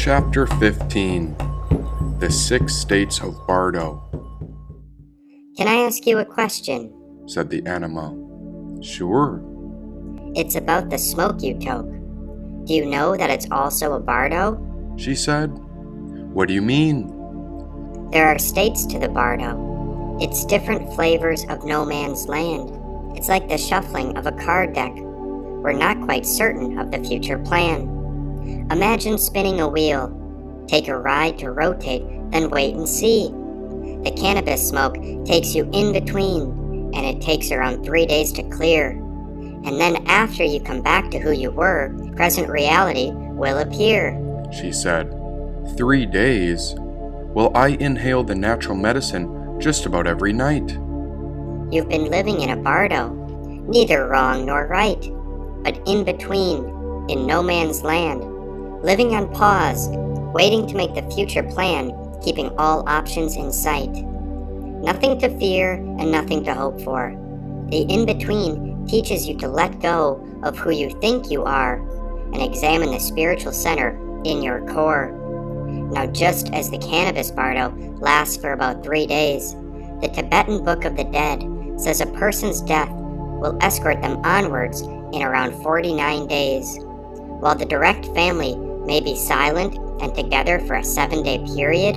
Chapter 15 The 6 States of Bardo. Can I ask you a question? Said the anima. Sure. It's about the smoke you toke. Do you know that it's also a Bardo? She said. What do you mean? There are states to the Bardo. It's different flavors of no man's land. It's like the shuffling of a card deck. We're not quite certain of the future plan. Imagine spinning a wheel. Take a ride to rotate, then wait and see. The cannabis smoke takes you in between, and it takes around 3 days to clear. And then after you come back to who you were, present reality will appear. She said. 3 days? Well, I inhale the natural medicine just about every night. You've been living in a Bardo, neither wrong nor right, but in between, in no man's land, living on pause, waiting to make the future plan, keeping all options in sight. Nothing to fear and nothing to hope for. The in-between teaches you to let go of who you think you are and examine the spiritual center in your core. Now, just as the cannabis Bardo lasts for about 3 days, the Tibetan Book of the Dead says a person's death will escort them onwards in around 49 days. While the direct family may be silent and together for a 7-day period,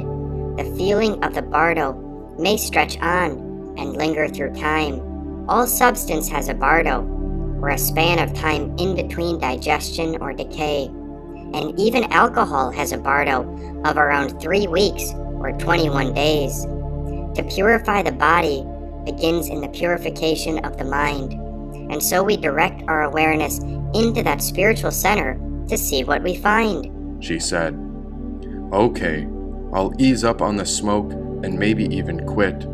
the feeling of the Bardo may stretch on and linger through time. All substance has a Bardo, or a span of time in between digestion or decay. And even alcohol has a Bardo of around 3 weeks or 21 days. To purify the body begins in the purification of the mind, and so we direct our awareness into that spiritual center to see what we find. She said. Okay, I'll ease up on the smoke and maybe even quit.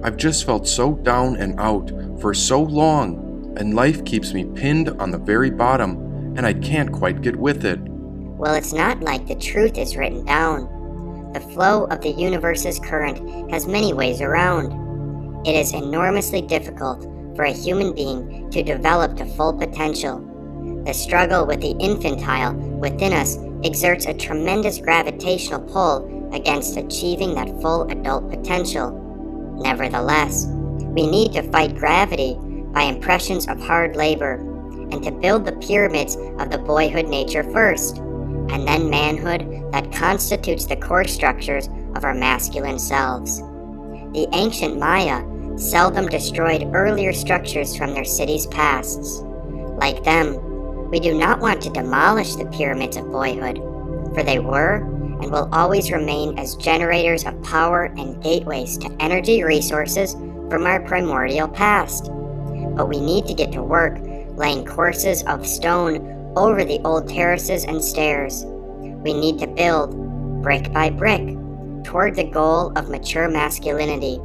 I've just felt so down and out for so long, and life keeps me pinned on the very bottom, and I can't quite get with it. Well, it's not like the truth is written down. The flow of the universe's current has many ways around. It is enormously difficult for a human being to develop to full potential. The struggle with the infantile within us exerts a tremendous gravitational pull against achieving that full adult potential. Nevertheless, we need to fight gravity by impressions of hard labor and to build the pyramids of the boyhood nature first, and then manhood that constitutes the core structures of our masculine selves. The ancient Maya seldom destroyed earlier structures from their cities' pasts. Like them, we do not want to demolish the pyramids of boyhood, for they were and will always remain as generators of power and gateways to energy resources from our primordial past. But we need to get to work laying courses of stone over the old terraces and stairs. We need to build, brick by brick, toward the goal of mature masculinity,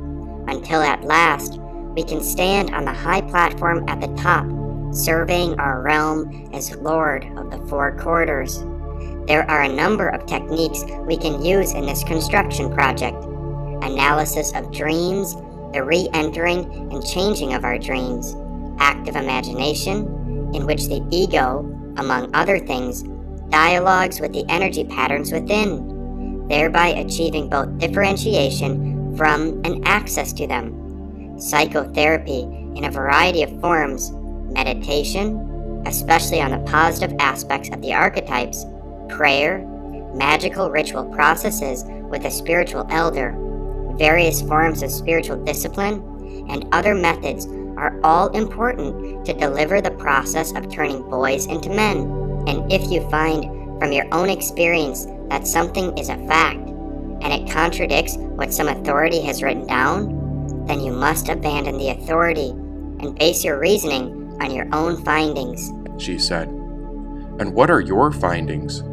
until at last we can stand on the high platform at the top, surveying our realm as Lord of the 4 quarters. There are a number of techniques we can use in this construction project. Analysis of dreams, the re-entering and changing of our dreams, active imagination, in which the ego, among other things, dialogues with the energy patterns within, thereby achieving both differentiation from and access to them. Psychotherapy in a variety of forms, meditation, especially on the positive aspects of the archetypes, prayer, magical ritual processes with a spiritual elder, various forms of spiritual discipline, and other methods are all important to deliver the process of turning boys into men. And if you find from your own experience that something is a fact, and it contradicts what some authority has written down, then you must abandon the authority and base your reasoning on your own findings. She said. And what are your findings?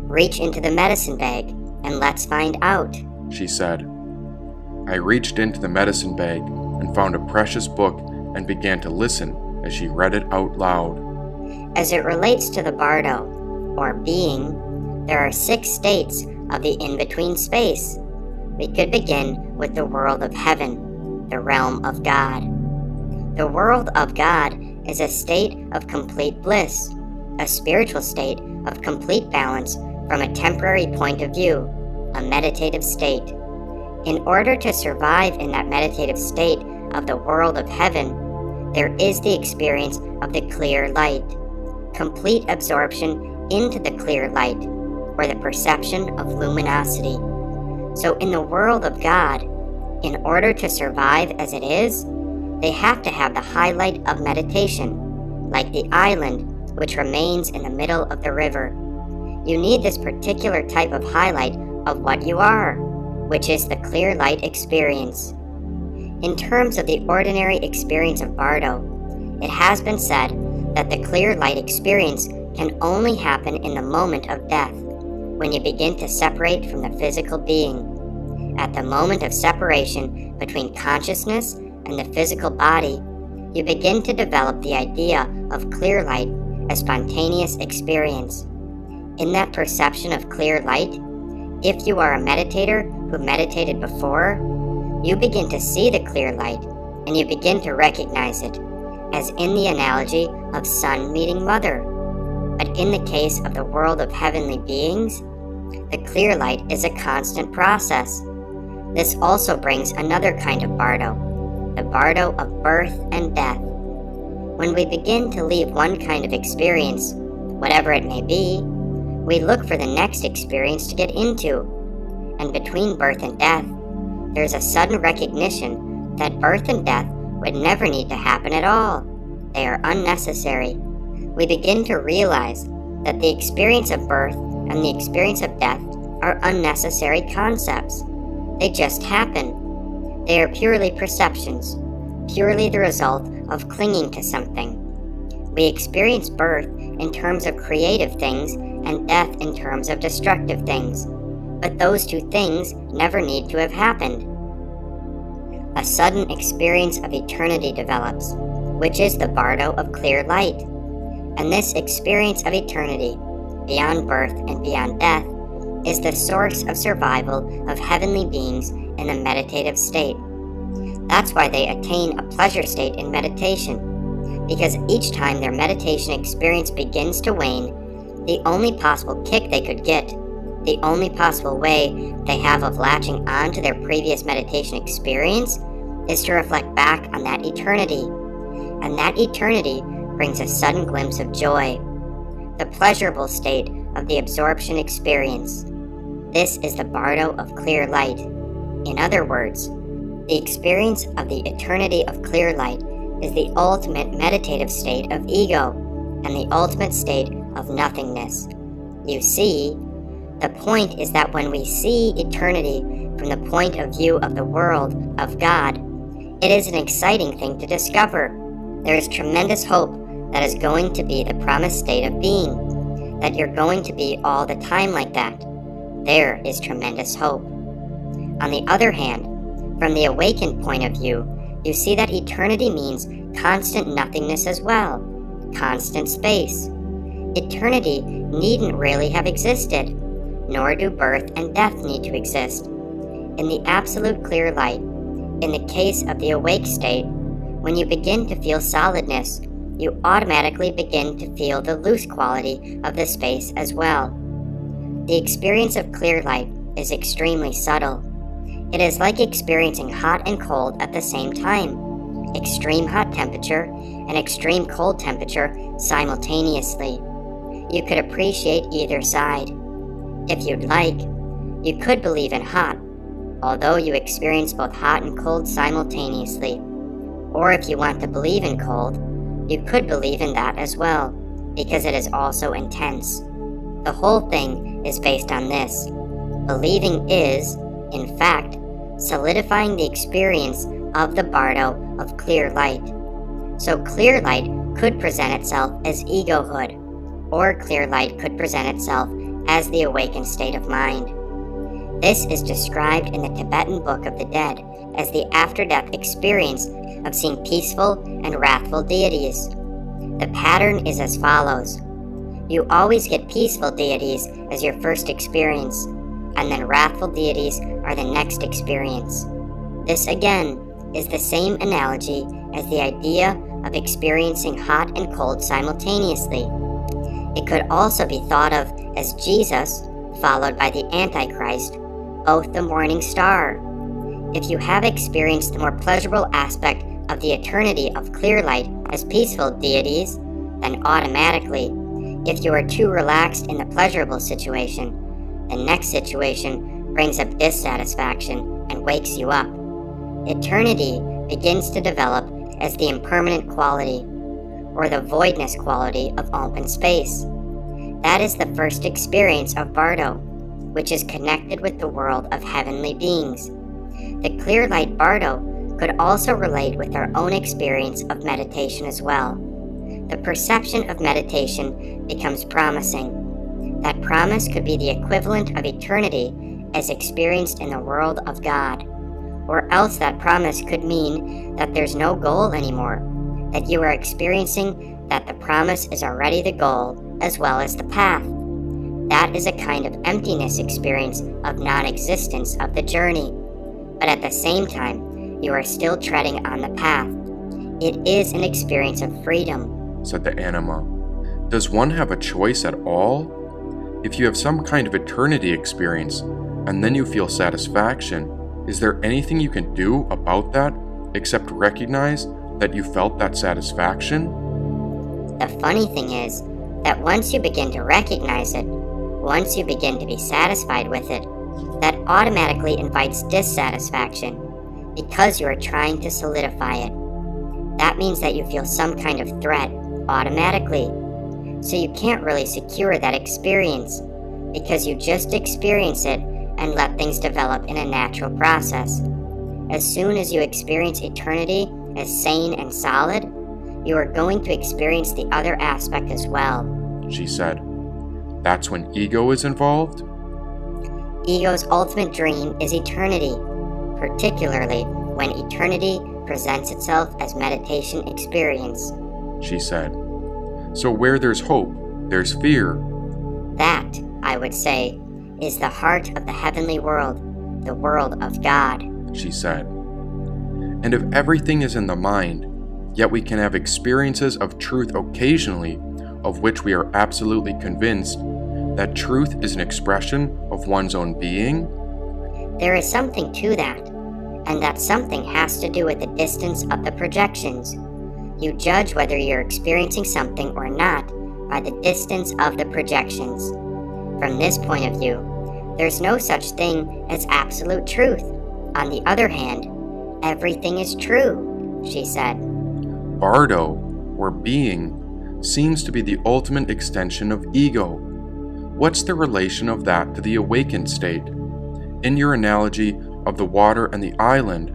Reach into the medicine bag and let's find out. She said. I reached into the medicine bag and found a precious book and began to listen as she read it out loud. As it relates to the Bardo, or being, there are 6 states of the in-between space. We could begin with the world of heaven, the realm of God. The world of God is a state of complete bliss, a spiritual state of complete balance from a temporary point of view, a meditative state. In order to survive in that meditative state of the world of heaven, there is the experience of the clear light, complete absorption into the clear light, or the perception of luminosity. So in the world of God, in order to survive as it is, they have to have the highlight of meditation, like the island which remains in the middle of the river. You need this particular type of highlight of what you are, which is the clear light experience. In terms of the ordinary experience of Bardo, it has been said that the clear light experience can only happen in the moment of death, when you begin to separate from the physical being. At the moment of separation between consciousness and the physical body, you begin to develop the idea of clear light as spontaneous experience. In that perception of clear light, if you are a meditator who meditated before, you begin to see the clear light and you begin to recognize it, as in the analogy of son meeting mother. But in the case of the world of heavenly beings, the clear light is a constant process. This also brings another kind of Bardo, the Bardo of birth and death. When we begin to leave one kind of experience, whatever it may be, we look for the next experience to get into. And between birth and death, there's a sudden recognition that birth and death would never need to happen at all. They are unnecessary. We begin to realize that the experience of birth and the experience of death are unnecessary concepts. They just happen. They are purely perceptions, purely the result of clinging to something. We experience birth in terms of creative things and death in terms of destructive things, but those two things never need to have happened. A sudden experience of eternity develops, which is the Bardo of clear light. And this experience of eternity, beyond birth and beyond death, is the source of survival of heavenly beings in a meditative state. That's why they attain a pleasure state in meditation, because each time their meditation experience begins to wane, the only possible kick they could get, the only possible way they have of latching on to their previous meditation experience, is to reflect back on that eternity. And that eternity brings a sudden glimpse of joy, the pleasurable state of the absorption experience. This is the Bardo of clear light. In other words, the experience of the eternity of clear light is the ultimate meditative state of ego and the ultimate state of nothingness. You see, the point is that when we see eternity from the point of view of the world of God, it is an exciting thing to discover. There is tremendous hope that is going to be the promised state of being, that you're going to be all the time like that. There is tremendous hope. On the other hand, from the awakened point of view, you see that eternity means constant nothingness as well, constant space. Eternity needn't really have existed, nor do birth and death need to exist. In the absolute clear light, in the case of the awake state, when you begin to feel solidness, you automatically begin to feel the loose quality of the space as well. The experience of clear light is extremely subtle. It is like experiencing hot and cold at the same time, extreme hot temperature and extreme cold temperature simultaneously. You could appreciate either side. If you'd like, you could believe in hot, although you experience both hot and cold simultaneously. Or if you want to believe in cold, you could believe in that as well, because it is also intense. The whole thing is based on this. Believing is, in fact, solidifying the experience of the Bardo of clear light. So clear light could present itself as egohood, or clear light could present itself as the awakened state of mind. This is described in the Tibetan Book of the Dead as the after-death experience of seeing peaceful and wrathful deities. The pattern is as follows. You always get peaceful deities as your first experience, and then wrathful deities are the next experience. This again is the same analogy as the idea of experiencing hot and cold simultaneously. It could also be thought of as Jesus, followed by the Antichrist, both the morning star. If you have experienced the more pleasurable aspect of the eternity of clear light as peaceful deities, then automatically, if you are too relaxed in the pleasurable situation, the next situation brings up dissatisfaction and wakes you up. Eternity begins to develop as the impermanent quality, or the voidness quality of open space. That is the first experience of Bardo, which is connected with the world of heavenly beings. The clear light Bardo could also relate with our own experience of meditation as well. The perception of meditation becomes promising. That promise could be the equivalent of eternity as experienced in the world of God. Or else that promise could mean that there's no goal anymore, that you are experiencing that the promise is already the goal as well as the path. That is a kind of emptiness experience of non-existence of the journey. But at the same time, you are still treading on the path. It is an experience of freedom, said the anima. Does one have a choice at all? If you have some kind of eternity experience, and then you feel satisfaction, is there anything you can do about that except recognize that you felt that satisfaction? The funny thing is that once you begin to recognize it, once you begin to be satisfied with it, that automatically invites dissatisfaction because you are trying to solidify it. That means that you feel some kind of threat automatically. So you can't really secure that experience because you just experience it and let things develop in a natural process. As soon as you experience eternity as sane and solid, you are going to experience the other aspect as well, she said. That's when ego is involved? Ego's ultimate dream is eternity, particularly when eternity presents itself as meditation experience, she said. So where there's hope, there's fear. That, I would say, is the heart of the heavenly world, the world of God, she said. And if everything is in the mind, yet we can have experiences of truth occasionally, of which we are absolutely convinced that truth is an expression of one's own being? There is something to that, and that something has to do with the distance of the projections. You judge whether you're experiencing something or not by the distance of the projections. From this point of view, there's no such thing as absolute truth. On the other hand, everything is true, she said. Bardo, or being, seems to be the ultimate extension of ego. What's the relation of that to the awakened state? In your analogy of the water and the island,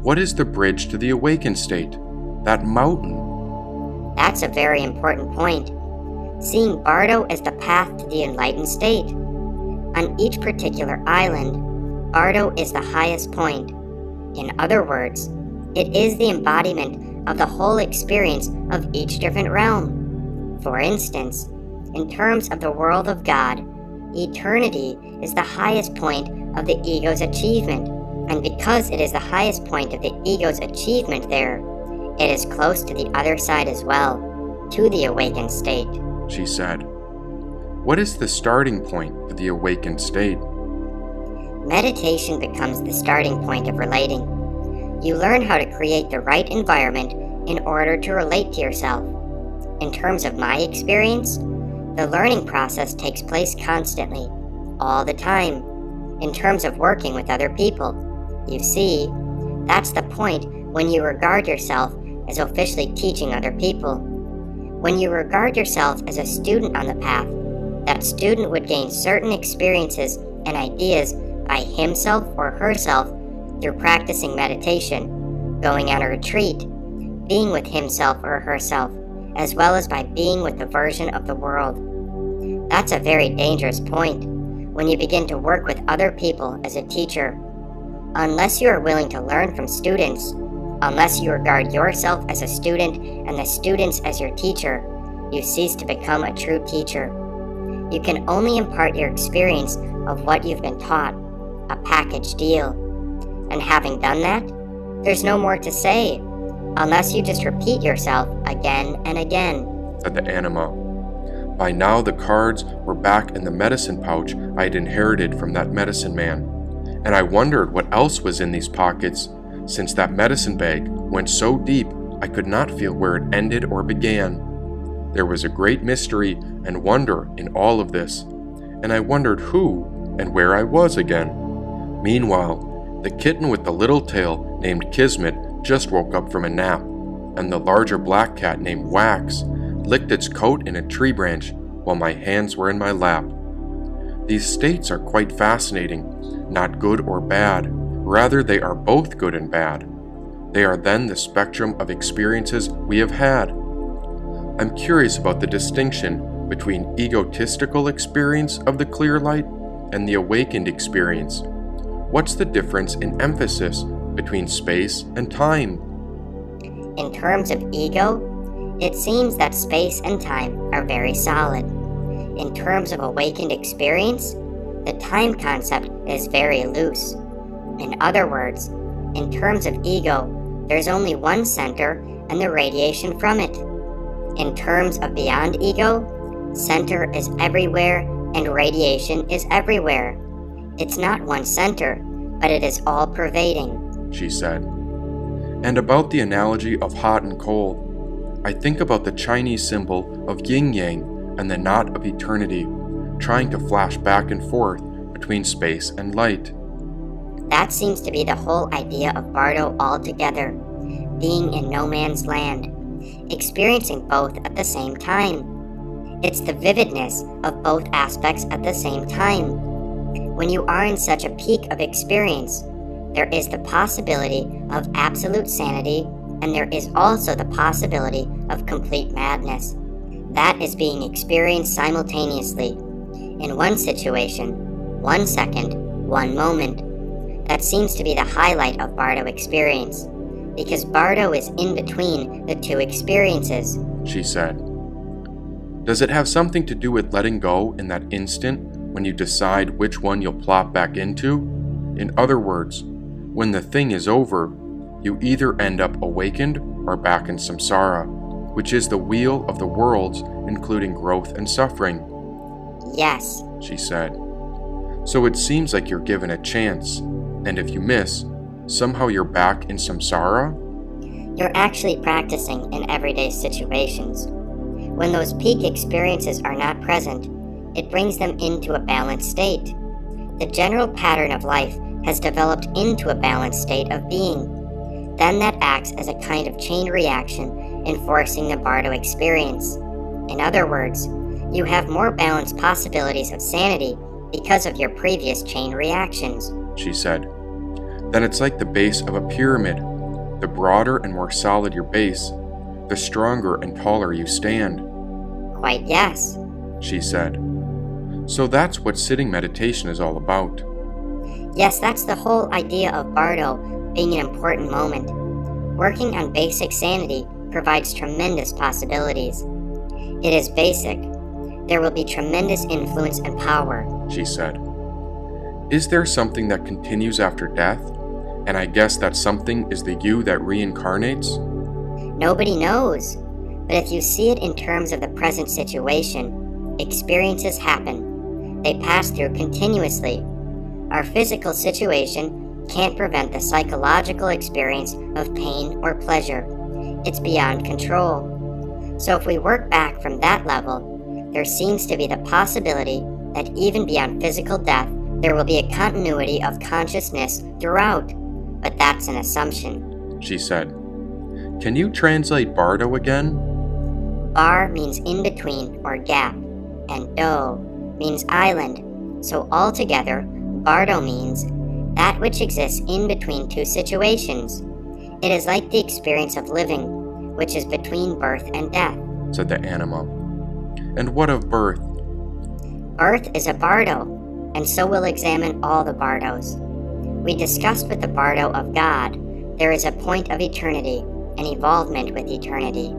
what is the bridge to the awakened state? That mountain. That's a very important point. Seeing Bardo as the path to the enlightened state. On each particular island, Bardo is the highest point. In other words, it is the embodiment of the whole experience of each different realm. For instance, in terms of the world of God, eternity is the highest point of the ego's achievement, and because it is the highest point of the ego's achievement there, it is close to the other side as well, to the awakened state, she said. What is the starting point for the awakened state? Meditation becomes the starting point of relating. You learn how to create the right environment in order to relate to yourself. In terms of my experience, the learning process takes place constantly, all the time. In terms of working with other people, you see, that's the point when you regard yourself as officially teaching other people. When you regard yourself as a student on the path, that student would gain certain experiences and ideas by himself or herself through practicing meditation, going on a retreat, being with himself or herself, as well as by being with the version of the world. That's a very dangerous point when you begin to work with other people as a teacher. Unless you are willing to learn from students, unless you regard yourself as a student and the students as your teacher, you cease to become a true teacher. You can only impart your experience of what you've been taught, a package deal. And having done that, there's no more to say, unless you just repeat yourself again and again, said the anima. By now the cards were back in the medicine pouch I had inherited from that medicine man, and I wondered what else was in these pockets, since that medicine bag went so deep I could not feel where it ended or began. There was a great mystery and wonder in all of this, and I wondered who and where I was again. Meanwhile, the kitten with the little tail named Kismet just woke up from a nap, and the larger black cat named Wax licked its coat in a tree branch while my hands were in my lap. These states are quite fascinating, not good or bad, rather they are both good and bad. They are then the spectrum of experiences we have had. I'm curious about the distinction between egotistical experience of the clear light and the awakened experience. What's the difference in emphasis between space and time? In terms of ego, it seems that space and time are very solid. In terms of awakened experience, the time concept is very loose. In other words, in terms of ego, there's only one center and the radiation from it. In terms of beyond ego, center is everywhere and radiation is everywhere. It's not one center, but it is all-pervading, she said. And about the analogy of hot and cold, I think about the Chinese symbol of yin-yang and the knot of eternity, trying to flash back and forth between space and light. That seems to be the whole idea of Bardo altogether, being in no man's land, experiencing both at the same time. It's the vividness of both aspects at the same time. When you are in such a peak of experience, there is the possibility of absolute sanity, and there is also the possibility of complete madness. That is being experienced simultaneously, in one situation, 1 second, 1 moment. That seems to be the highlight of Bardo experience, because Bardo is in between the two experiences, she said. Does it have something to do with letting go in that instant when you decide which one you'll plop back into? In other words, when the thing is over, you either end up awakened or back in samsara, which is the wheel of the worlds, including growth and suffering. Yes, she said. So it seems like you're given a chance, and if you miss, somehow you're back in samsara? You're actually practicing in everyday situations. When those peak experiences are not present, it brings them into a balanced state. The general pattern of life has developed into a balanced state of being. Then that acts as a kind of chain reaction, enforcing the Bardo experience. In other words, you have more balanced possibilities of sanity because of your previous chain reactions, she said. Then it's like the base of a pyramid. The broader and more solid your base, the stronger and taller you stand. Quite yes, she said. So that's what sitting meditation is all about. Yes, that's the whole idea of Bardo being an important moment. Working on basic sanity provides tremendous possibilities. It is basic. There will be tremendous influence and power, she said. Is there something that continues after death? And I guess that something is the you that reincarnates? Nobody knows. But if you see it in terms of the present situation, experiences happen. They pass through continuously. Our physical situation can't prevent the psychological experience of pain or pleasure. It's beyond control. So if we work back from that level, there seems to be the possibility that even beyond physical death, there will be a continuity of consciousness throughout. But that's an assumption, she said. Can you translate Bardo again? Bar means in between or gap, and do means island. So altogether, Bardo means that which exists in between two situations. It is like the experience of living, which is between birth and death, said the anima. And what of birth? Birth is a Bardo, and so we'll examine all the Bardos. We discussed with the Bardo of God, there is a point of eternity, an evolvement with eternity.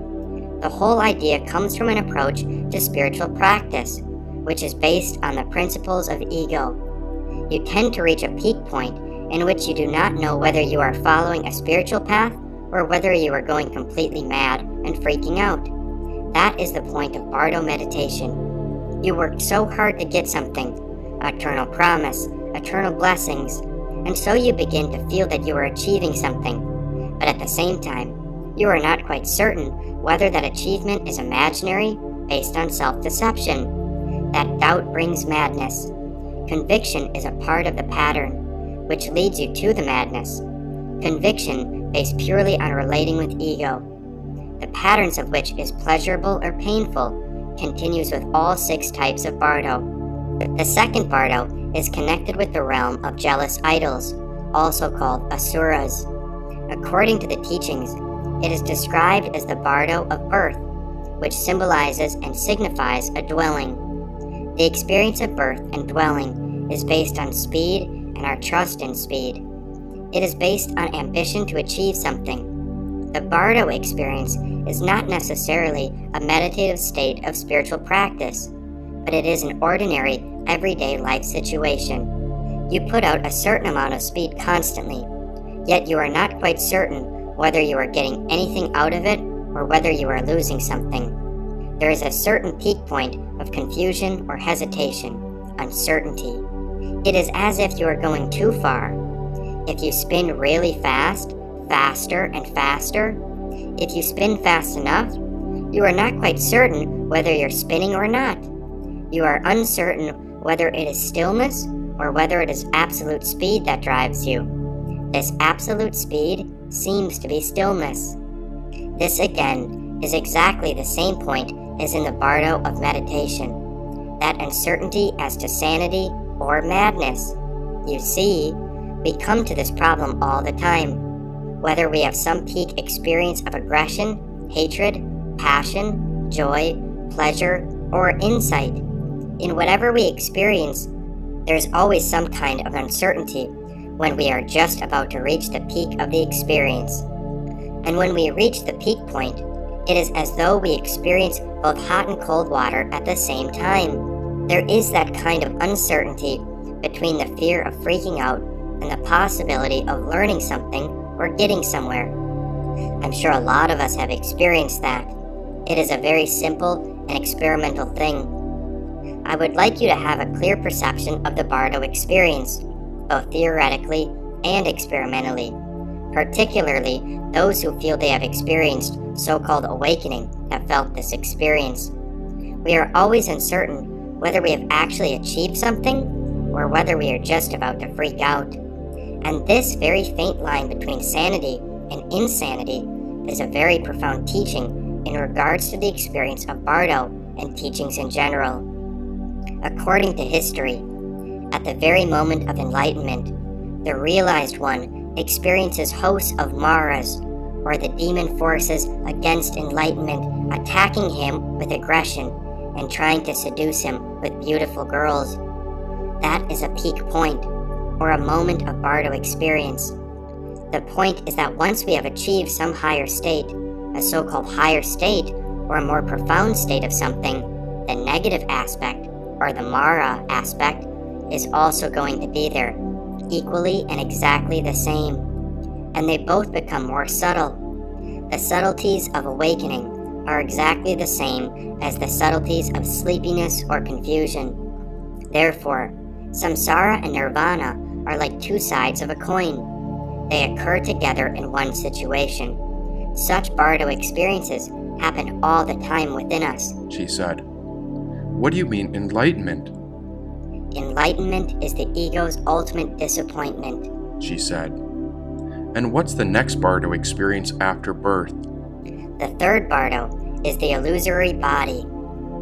The whole idea comes from an approach to spiritual practice, which is based on the principles of ego. You tend to reach a peak point in which you do not know whether you are following a spiritual path or whether you are going completely mad and freaking out. That is the point of Bardo meditation. You worked so hard to get something, eternal promise, eternal blessings, and so you begin to feel that you are achieving something. But at the same time, you are not quite certain whether that achievement is imaginary based on self-deception. That doubt brings madness. Conviction is a part of the pattern, which leads you to the madness. Conviction based purely on relating with ego, the patterns of which is pleasurable or painful, continues with all 6 types of Bardo. The second Bardo is connected with the realm of jealous idols, also called asuras. According to the teachings, it is described as the Bardo of birth, which symbolizes and signifies a dwelling. The experience of birth and dwelling is based on speed and our trust in speed. It is based on ambition to achieve something. The Bardo experience is not necessarily a meditative state of spiritual practice, but it is an ordinary, everyday life situation. You put out a certain amount of speed constantly, yet you are not quite certain whether you are getting anything out of it or whether you are losing something. There is a certain peak point of confusion or hesitation, uncertainty. It is as if you are going too far. If you spin really fast, faster and faster, if you spin fast enough, you are not quite certain whether you're spinning or not. You are uncertain whether it is stillness or whether it is absolute speed that drives you. This absolute speed seems to be stillness. This again is exactly the same point as in the Bardo of meditation, that uncertainty as to sanity or madness. You see, we come to this problem all the time, whether we have some peak experience of aggression, hatred, passion, joy, pleasure, or insight. In whatever we experience, there's always some kind of uncertainty when we are just about to reach the peak of the experience. And when we reach the peak point, it is as though we experience both hot and cold water at the same time. There is that kind of uncertainty between the fear of freaking out and the possibility of learning something or getting somewhere. I'm sure a lot of us have experienced that. It is a very simple and experimental thing. I would like you to have a clear perception of the Bardo experience, both theoretically and experimentally, particularly those who feel they have experienced so-called awakening have felt this experience. We are always uncertain whether we have actually achieved something or whether we are just about to freak out. And this very faint line between sanity and insanity is a very profound teaching in regards to the experience of Bardo and teachings in general. According to history, at the very moment of enlightenment, the realized one experiences hosts of Maras, or the demon forces against enlightenment, attacking him with aggression and trying to seduce him with beautiful girls. That is a peak point, or a moment of Bardo experience. The point is that once we have achieved some higher state, a so-called higher state, or a more profound state of something, the negative aspect, or the Mara aspect, is also going to be there, equally and exactly the same. And they both become more subtle. The subtleties of awakening are exactly the same as the subtleties of sleepiness or confusion. Therefore, samsara and nirvana are like 2 sides of a coin. They occur together in one situation. Such Bardo experiences happen all the time within us, she said. What do you mean enlightenment? Enlightenment is the ego's ultimate disappointment, she said. And what's the next Bardo experience after birth? The third Bardo is the illusory body.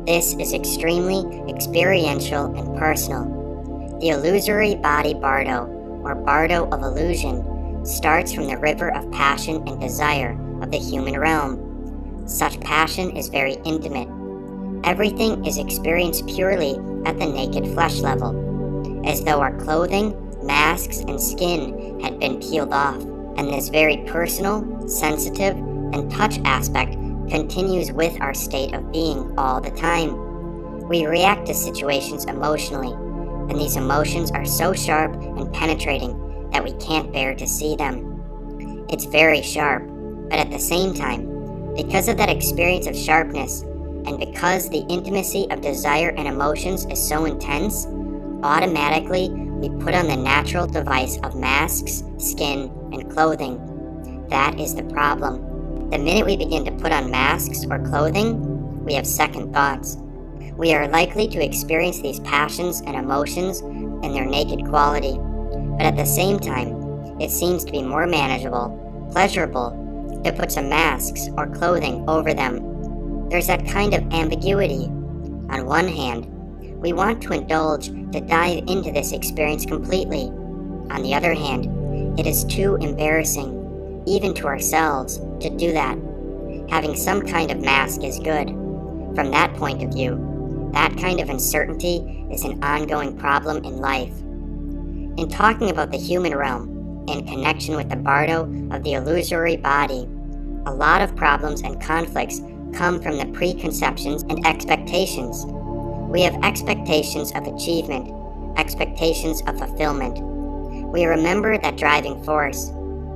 This is extremely experiential and personal. The illusory body Bardo, or Bardo of illusion, starts from the river of passion and desire of the human realm. Such passion is very intimate. Everything is experienced purely at the naked flesh level, as though our clothing, masks, and skin had been peeled off, and this very personal, sensitive, and touch aspect continues with our state of being all the time. We react to situations emotionally, and these emotions are so sharp and penetrating that we can't bear to see them. It's very sharp, but at the same time, because of that experience of sharpness, And because the intimacy of desire and emotions is so intense, automatically we put on the natural device of masks, skin, and clothing. That is the problem. The minute we begin to put on masks or clothing, we have second thoughts. We are likely to experience these passions and emotions in their naked quality, but at the same time, it seems to be more manageable, pleasurable, to put some masks or clothing over them. There's that kind of ambiguity. On one hand, we want to indulge, to dive into this experience completely. On the other hand, it is too embarrassing, even to ourselves, to do that. Having some kind of mask is good. From that point of view, that kind of uncertainty is an ongoing problem in life. In talking about the human realm, in connection with the Bardo of the illusory body, a lot of problems and conflicts come from the preconceptions and expectations. We have expectations of achievement, expectations of fulfillment. We remember that driving force,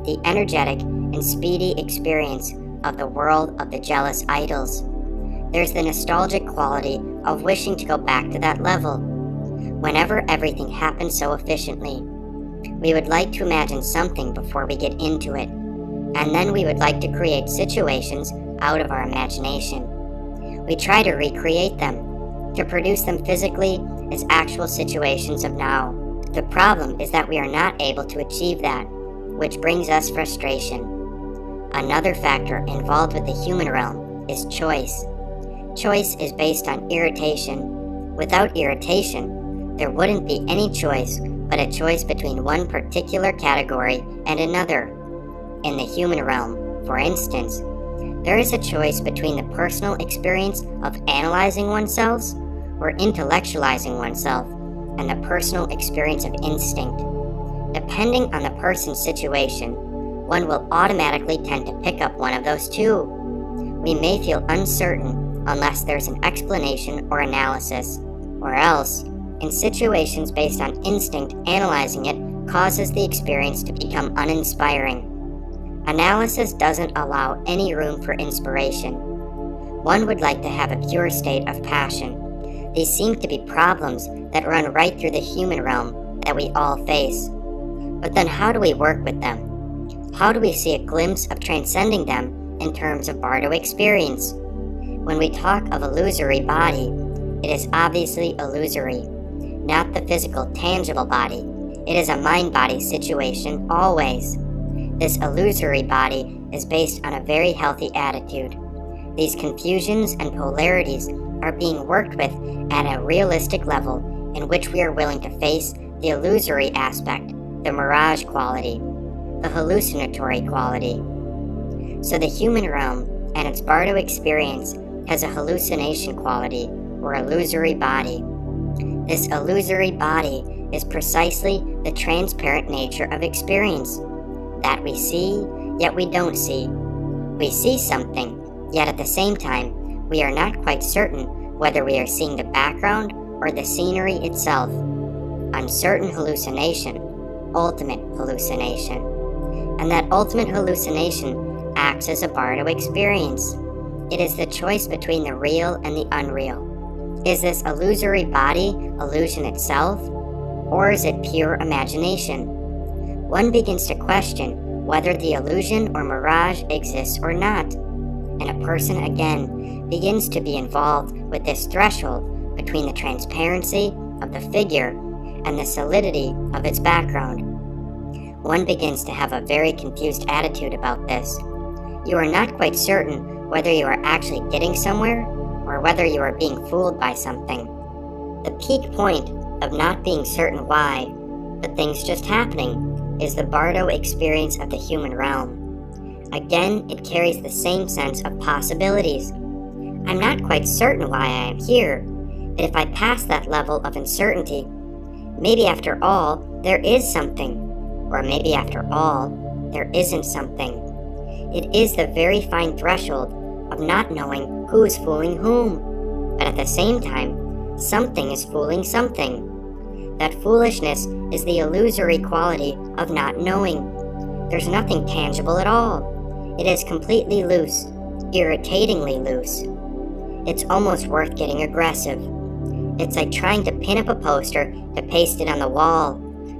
the energetic and speedy experience of the world of the jealous idols. There's the nostalgic quality of wishing to go back to that level. Whenever everything happens so efficiently, we would like to imagine something before we get into it, and then we would like to create situations out of our imagination. We try to recreate them, to produce them physically as actual situations of now. The problem is that we are not able to achieve that, which brings us frustration. Another factor involved with the human realm is choice. Choice is based on irritation. Without irritation, there wouldn't be any choice but a choice between one particular category and another. In the human realm, for instance, there is a choice between the personal experience of analyzing oneself or intellectualizing oneself and the personal experience of instinct. Depending on the person's situation, one will automatically tend to pick up one of those two. We may feel uncertain unless there's an explanation or analysis, or else, in situations based on instinct, analyzing it causes the experience to become uninspiring. Analysis doesn't allow any room for inspiration. One would like to have a pure state of passion. These seem to be problems that run right through the human realm that we all face. But then how do we work with them? How do we see a glimpse of transcending them in terms of Bardo experience? When we talk of illusory body, it is obviously illusory, not the physical, tangible body. It is a mind-body situation always. This illusory body is based on a very healthy attitude. These confusions and polarities are being worked with at a realistic level in which we are willing to face the illusory aspect, the mirage quality, the hallucinatory quality. So the human realm and its Bardo experience has a hallucination quality or illusory body. This illusory body is precisely the transparent nature of experience, that we see, yet we don't see. We see something, yet at the same time, we are not quite certain whether we are seeing the background or the scenery itself. Uncertain hallucination, ultimate hallucination. And that ultimate hallucination acts as a Bardo experience. It is the choice between the real and the unreal. Is this illusory body illusion itself, or is it pure imagination? One begins to question whether the illusion or mirage exists or not, and a person again begins to be involved with this threshold between the transparency of the figure and the solidity of its background. One begins to have a very confused attitude about this. You are not quite certain whether you are actually getting somewhere or whether you are being fooled by something. The peak point of not being certain why, but things just happening, is the Bardo experience of the human realm. Again, it carries the same sense of possibilities. I'm not quite certain why I am here, but if I pass that level of uncertainty, maybe after all, there is something, or maybe after all, there isn't something. It is the very fine threshold of not knowing who is fooling whom, but at the same time, something is fooling something. That foolishness is the illusory quality of not knowing. There's nothing tangible at all. It is completely loose, irritatingly loose. it's almost worth getting aggressive. It's like trying to pin up a poster to paste it on the wall,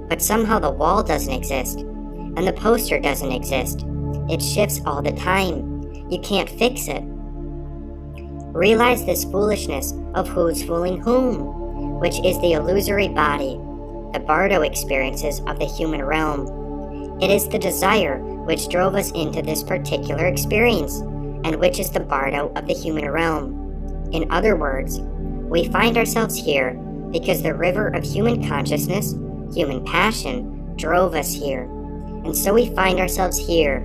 but somehow the wall doesn't exist, and the poster doesn't exist. It shifts all the time. You can't fix it. Realize this foolishness of who's fooling whom, which is the illusory body, the Bardo experiences of the human realm. It is the desire which drove us into this particular experience, and which is the Bardo of the human realm. In other words, we find ourselves here because the river of human consciousness, human passion, drove us here. And so we find ourselves here,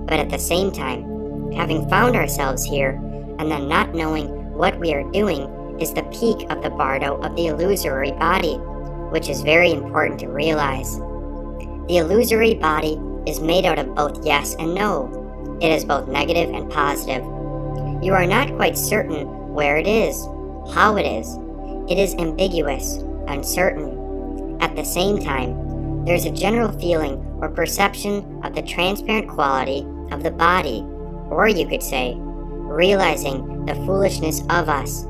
but at the same time, having found ourselves here, and then not knowing what we are doing is the peak of the Bardo of the illusory body, which is very important to realize. The illusory body is made out of both yes and no. It is both negative and positive. You are not quite certain where it is, how it is. It is ambiguous, uncertain. At the same time, there's a general feeling or perception of the transparent quality of the body, or you could say, realizing the foolishness of us.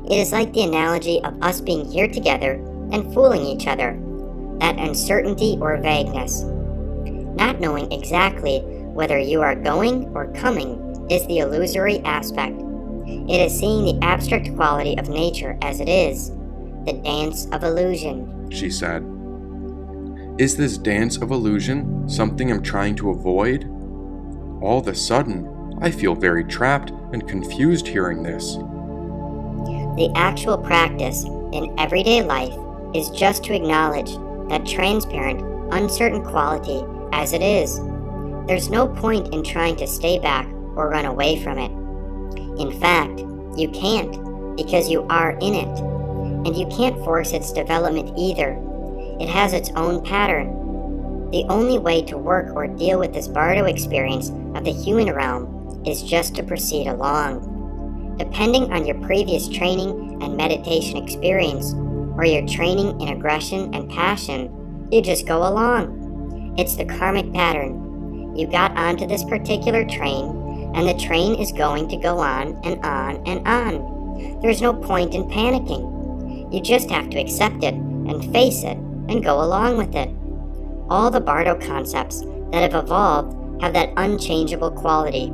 It is like the analogy of us being here together and fooling each other, that uncertainty or vagueness. Not knowing exactly whether you are going or coming is the illusory aspect. It is seeing the abstract quality of nature as it is, the dance of illusion, she said. Is this dance of illusion something I'm trying to avoid? All of a sudden, I feel very trapped and confused hearing this. The actual practice in everyday life is just to acknowledge that transparent, uncertain quality as it is. There's no point in trying to stay back or run away from it. In fact, you can't, because you are in it, and you can't force its development either. It has its own pattern. The only way to work or deal with this Bardo experience of the human realm is just to proceed along. Depending on your previous training and meditation experience, or your training in aggression and passion, you just go along. It's the karmic pattern. You got onto this particular train, and the train is going to go on and on and on. There's no point in panicking. You just have to accept it and face it and go along with it. All the Bardo concepts that have evolved have that unchangeable quality,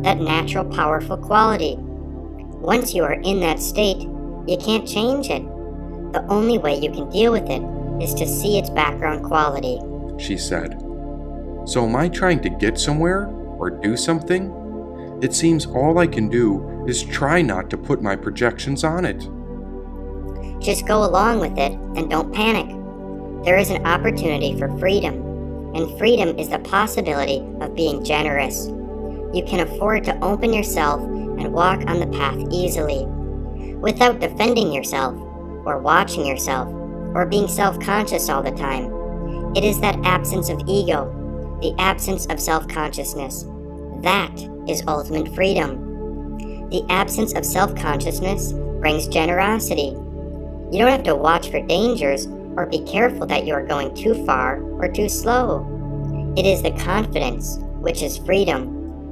that natural, powerful quality. Once you are in that state, you can't change it. The only way you can deal with it is to see its background quality, she said. So am I trying to get somewhere or do something? It seems all I can do is try not to put my projections on it. Just go along with it and don't panic. There is an opportunity for freedom, and freedom is the possibility of being generous. You can afford to open yourself and walk on the path easily, without defending yourself, or watching yourself, or being self-conscious all the time. It is that absence of ego, the absence of self-consciousness. That is ultimate freedom. The absence of self-consciousness brings generosity. You don't have to watch for dangers or be careful that you are going too far or too slow. It is the confidence, which is freedom,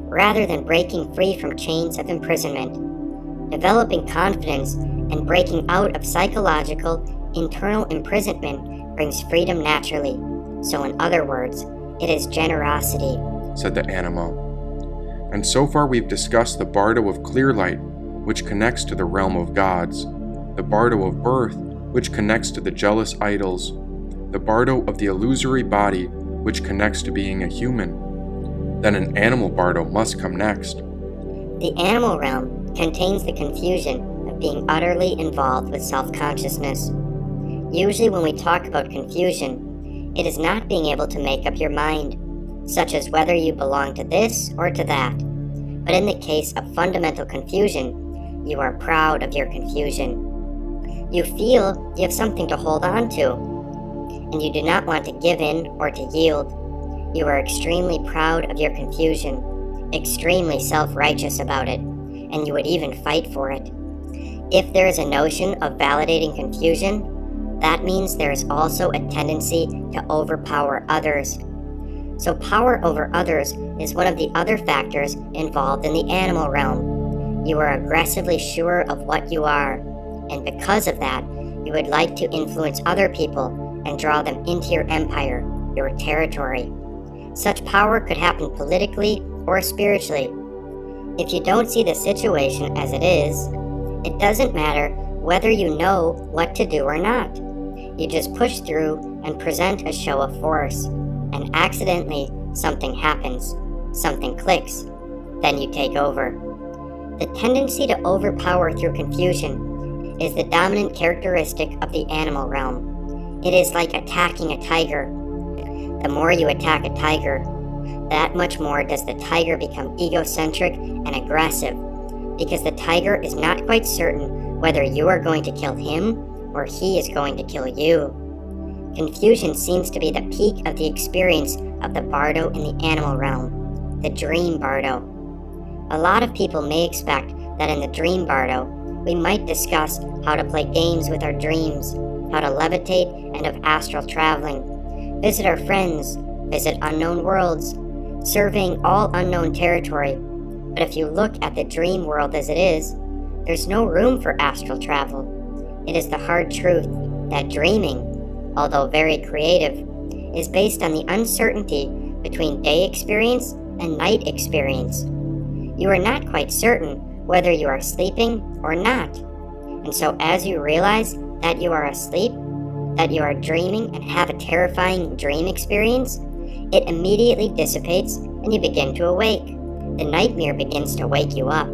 rather than breaking free from chains of imprisonment. Developing confidence and breaking out of psychological, internal imprisonment brings freedom naturally. So in other words, it is generosity, said the animal. And so far we've discussed the Bardo of clear light, which connects to the realm of gods, the Bardo of birth, which connects to the jealous idols, the Bardo of the illusory body, which connects to being a human. Then an animal Bardo must come next. The animal realm contains the confusion of being utterly involved with self-consciousness. Usually when we talk about confusion, it is not being able to make up your mind, such as whether you belong to this or to that. But in the case of fundamental confusion, you are proud of your confusion. You feel you have something to hold on to, and you do not want to give in or to yield. You are extremely proud of your confusion, extremely self-righteous about it, and you would even fight for it. If there is a notion of validating confusion, that means there is also a tendency to overpower others. So power over others is one of the other factors involved in the animal realm. you are aggressively sure of what you are, and because of that, you would like to influence other people and draw them into your empire, your territory. Such power could happen politically or spiritually. If you don't see the situation as it is, it doesn't matter whether you know what to do or not. You just push through and present a show of force, and accidentally something happens, something clicks, then you take over. The tendency to overpower through confusion is the dominant characteristic of the animal realm. It is like attacking a tiger. The more you attack a tiger, that much more does the tiger become egocentric and aggressive, because the tiger is not quite certain whether you are going to kill him or he is going to kill you. Confusion seems to be the peak of the experience of the Bardo in the animal realm, the dream Bardo. A lot of people may expect that in the dream Bardo, we might discuss how to play games with our dreams, how to levitate and of astral traveling, visit our friends, visit unknown worlds, surveying all unknown territory. But if you look at the dream world as it is, there's no room for astral travel. It is the hard truth that dreaming, although very creative, is based on the uncertainty between day experience and night experience. You are not quite certain whether you are sleeping or not. And so as you realize that you are asleep, that you are dreaming and have a terrifying dream experience, it immediately dissipates and you begin to awake. The nightmare begins to wake you up.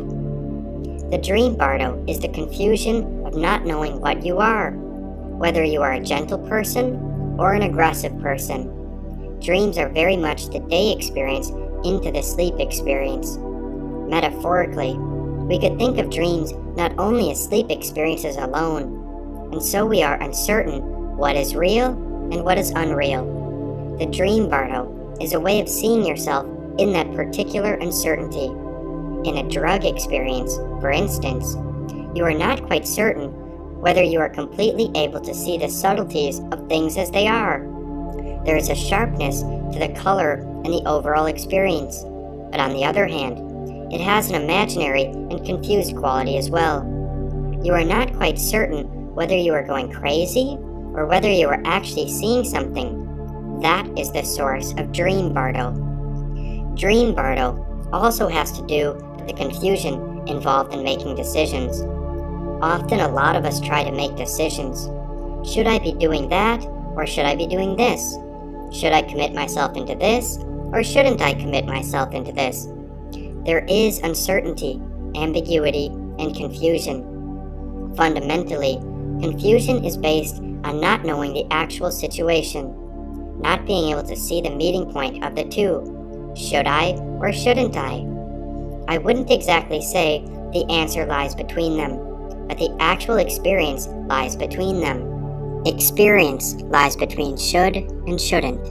The dream Bardo is the confusion of not knowing what you are, whether you are a gentle person or an aggressive person. Dreams are very much the day experience into the sleep experience. Metaphorically, we could think of dreams not only as sleep experiences alone, and so we are uncertain what is real and what is unreal. The dream Bardo is a way of seeing yourself in that particular uncertainty. In a drug experience, for instance, you are not quite certain whether you are completely able to see the subtleties of things as they are. There is a sharpness to the color and the overall experience, but on the other hand, it has an imaginary and confused quality as well. You are not quite certain whether you are going crazy or whether you are actually seeing something. That is the source of dream Bardo. Dream Bardo also has to do with the confusion involved in making decisions. Often a lot of us try to make decisions. Should I be doing that, or should I be doing this? Should I commit myself into this, or shouldn't I commit myself into this? There is uncertainty, ambiguity, and confusion. Fundamentally, confusion is based on not knowing the actual situation, not being able to see the meeting point of the two. Should I or shouldn't I? I wouldn't exactly say the answer lies between them, but the actual experience lies between them. Experience lies between should and shouldn't.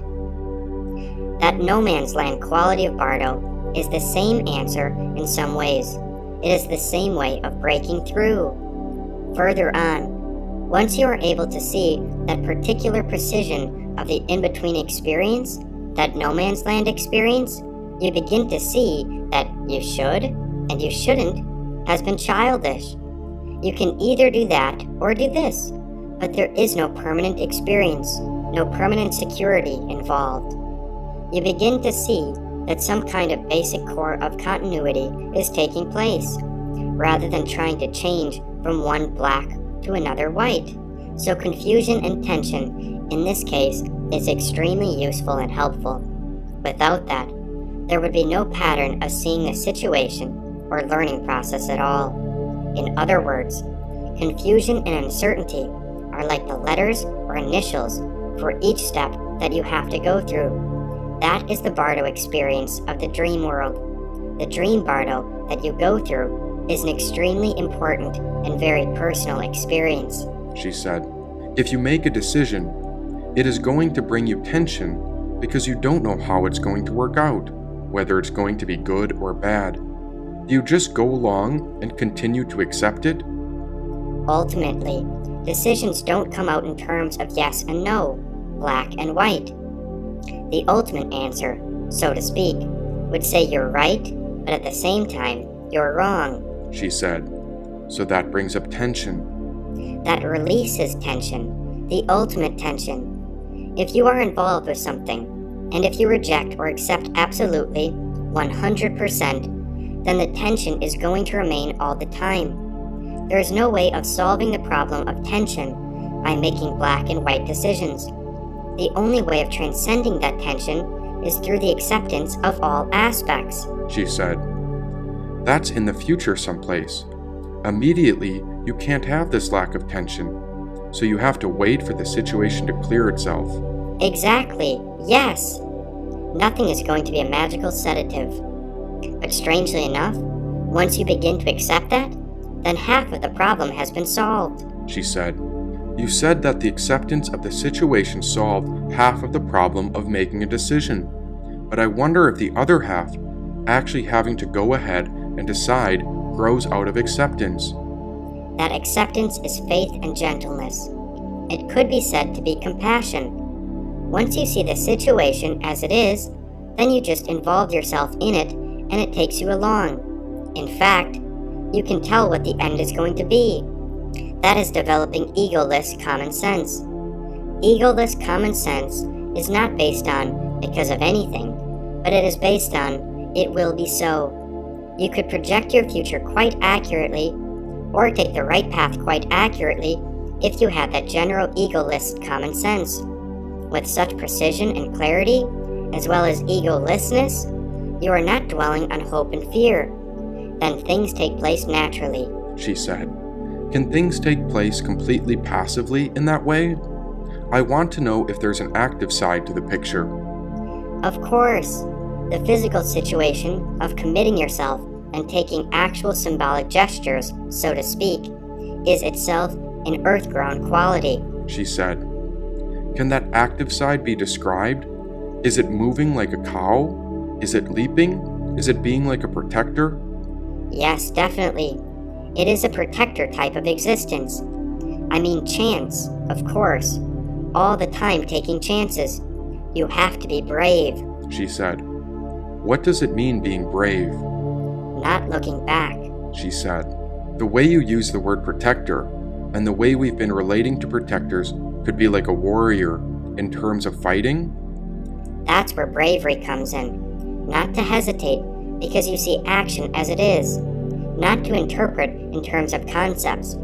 That no man's land quality of Bardo is the same answer in some ways. It is the same way of breaking through. Further on, once you are able to see that particular precision of the in-between experience, that no man's land experience, you begin to see that you should and you shouldn't has been childish. You can either do that or do this, but there is no permanent experience, no permanent security involved. You begin to see that some kind of basic core of continuity is taking place, rather than trying to change from one black to another white. So confusion and tension, in this case, is extremely useful and helpful. Without that, there would be no pattern of seeing the situation or learning process at all. In other words, confusion and uncertainty are like the letters or initials for each step that you have to go through. That is the Bardo experience of the dream world. The dream Bardo that you go through is an extremely important and very personal experience. She said, if you make a decision, it is going to bring you tension because you don't know how it's going to work out, whether it's going to be good or bad. Do you just go along and continue to accept it? Ultimately, decisions don't come out in terms of yes and no, black and white. The ultimate answer, so to speak, would say you're right, but at the same time, you're wrong. she said. So that brings up tension. That releases tension, the ultimate tension. If you are involved with something, and if you reject or accept absolutely, 100%, then the tension is going to remain all the time. There is no way of solving the problem of tension by making black and white decisions. The only way of transcending that tension is through the acceptance of all aspects, she said. That's in the future someplace. Immediately, you can't have this lack of tension, so you have to wait for the situation to clear itself. Exactly, yes. Nothing is going to be a magical sedative. But strangely enough, once you begin to accept that, then half of the problem has been solved, she said. You said that the acceptance of the situation solved half of the problem of making a decision, but I wonder if the other half, actually having to go ahead and decide, grows out of acceptance. That acceptance is faith and gentleness. It could be said to be compassion. Once you see the situation as it is, then you just involve yourself in it and it takes you along. In fact, you can tell what the end is going to be. That is developing egoless common sense. Egoless common sense is not based on because of anything, but it is based on it will be so. You could project your future quite accurately, or take the right path quite accurately if you had that general egoless common sense. With such precision and clarity, as well as egolessness, you are not dwelling on hope and fear. Then things take place naturally, she said. Can things take place completely passively in that way? I want to know if there's an active side to the picture. Of course. The physical situation of committing yourself and taking actual symbolic gestures, so to speak, is itself an earth-grown quality, she said. Can that active side be described? Is it moving like a cow? Is it leaping? Is it being like a protector? Yes, definitely. It is a protector type of existence. I mean chance, of course. All the time taking chances. You have to be brave, she said. What does it mean being brave? Not looking back, she said. The way you use the word protector, and the way we've been relating to protectors, could be like a warrior in terms of fighting? That's where bravery comes in. Not to hesitate, because you see action as it is. Not to interpret in terms of concepts,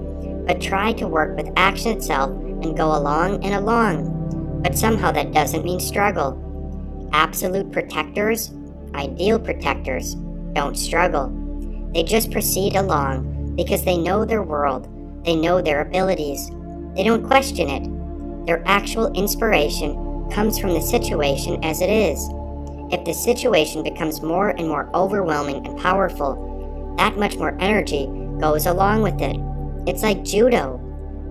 but try to work with action itself and go along and along. But somehow that doesn't mean struggle. Absolute protectors, ideal protectors, don't struggle. They just proceed along because they know their world, they know their abilities. They don't question it. Their actual inspiration comes from the situation as it is. If the situation becomes more and more overwhelming and powerful, that much more energy goes along with it. It's like judo.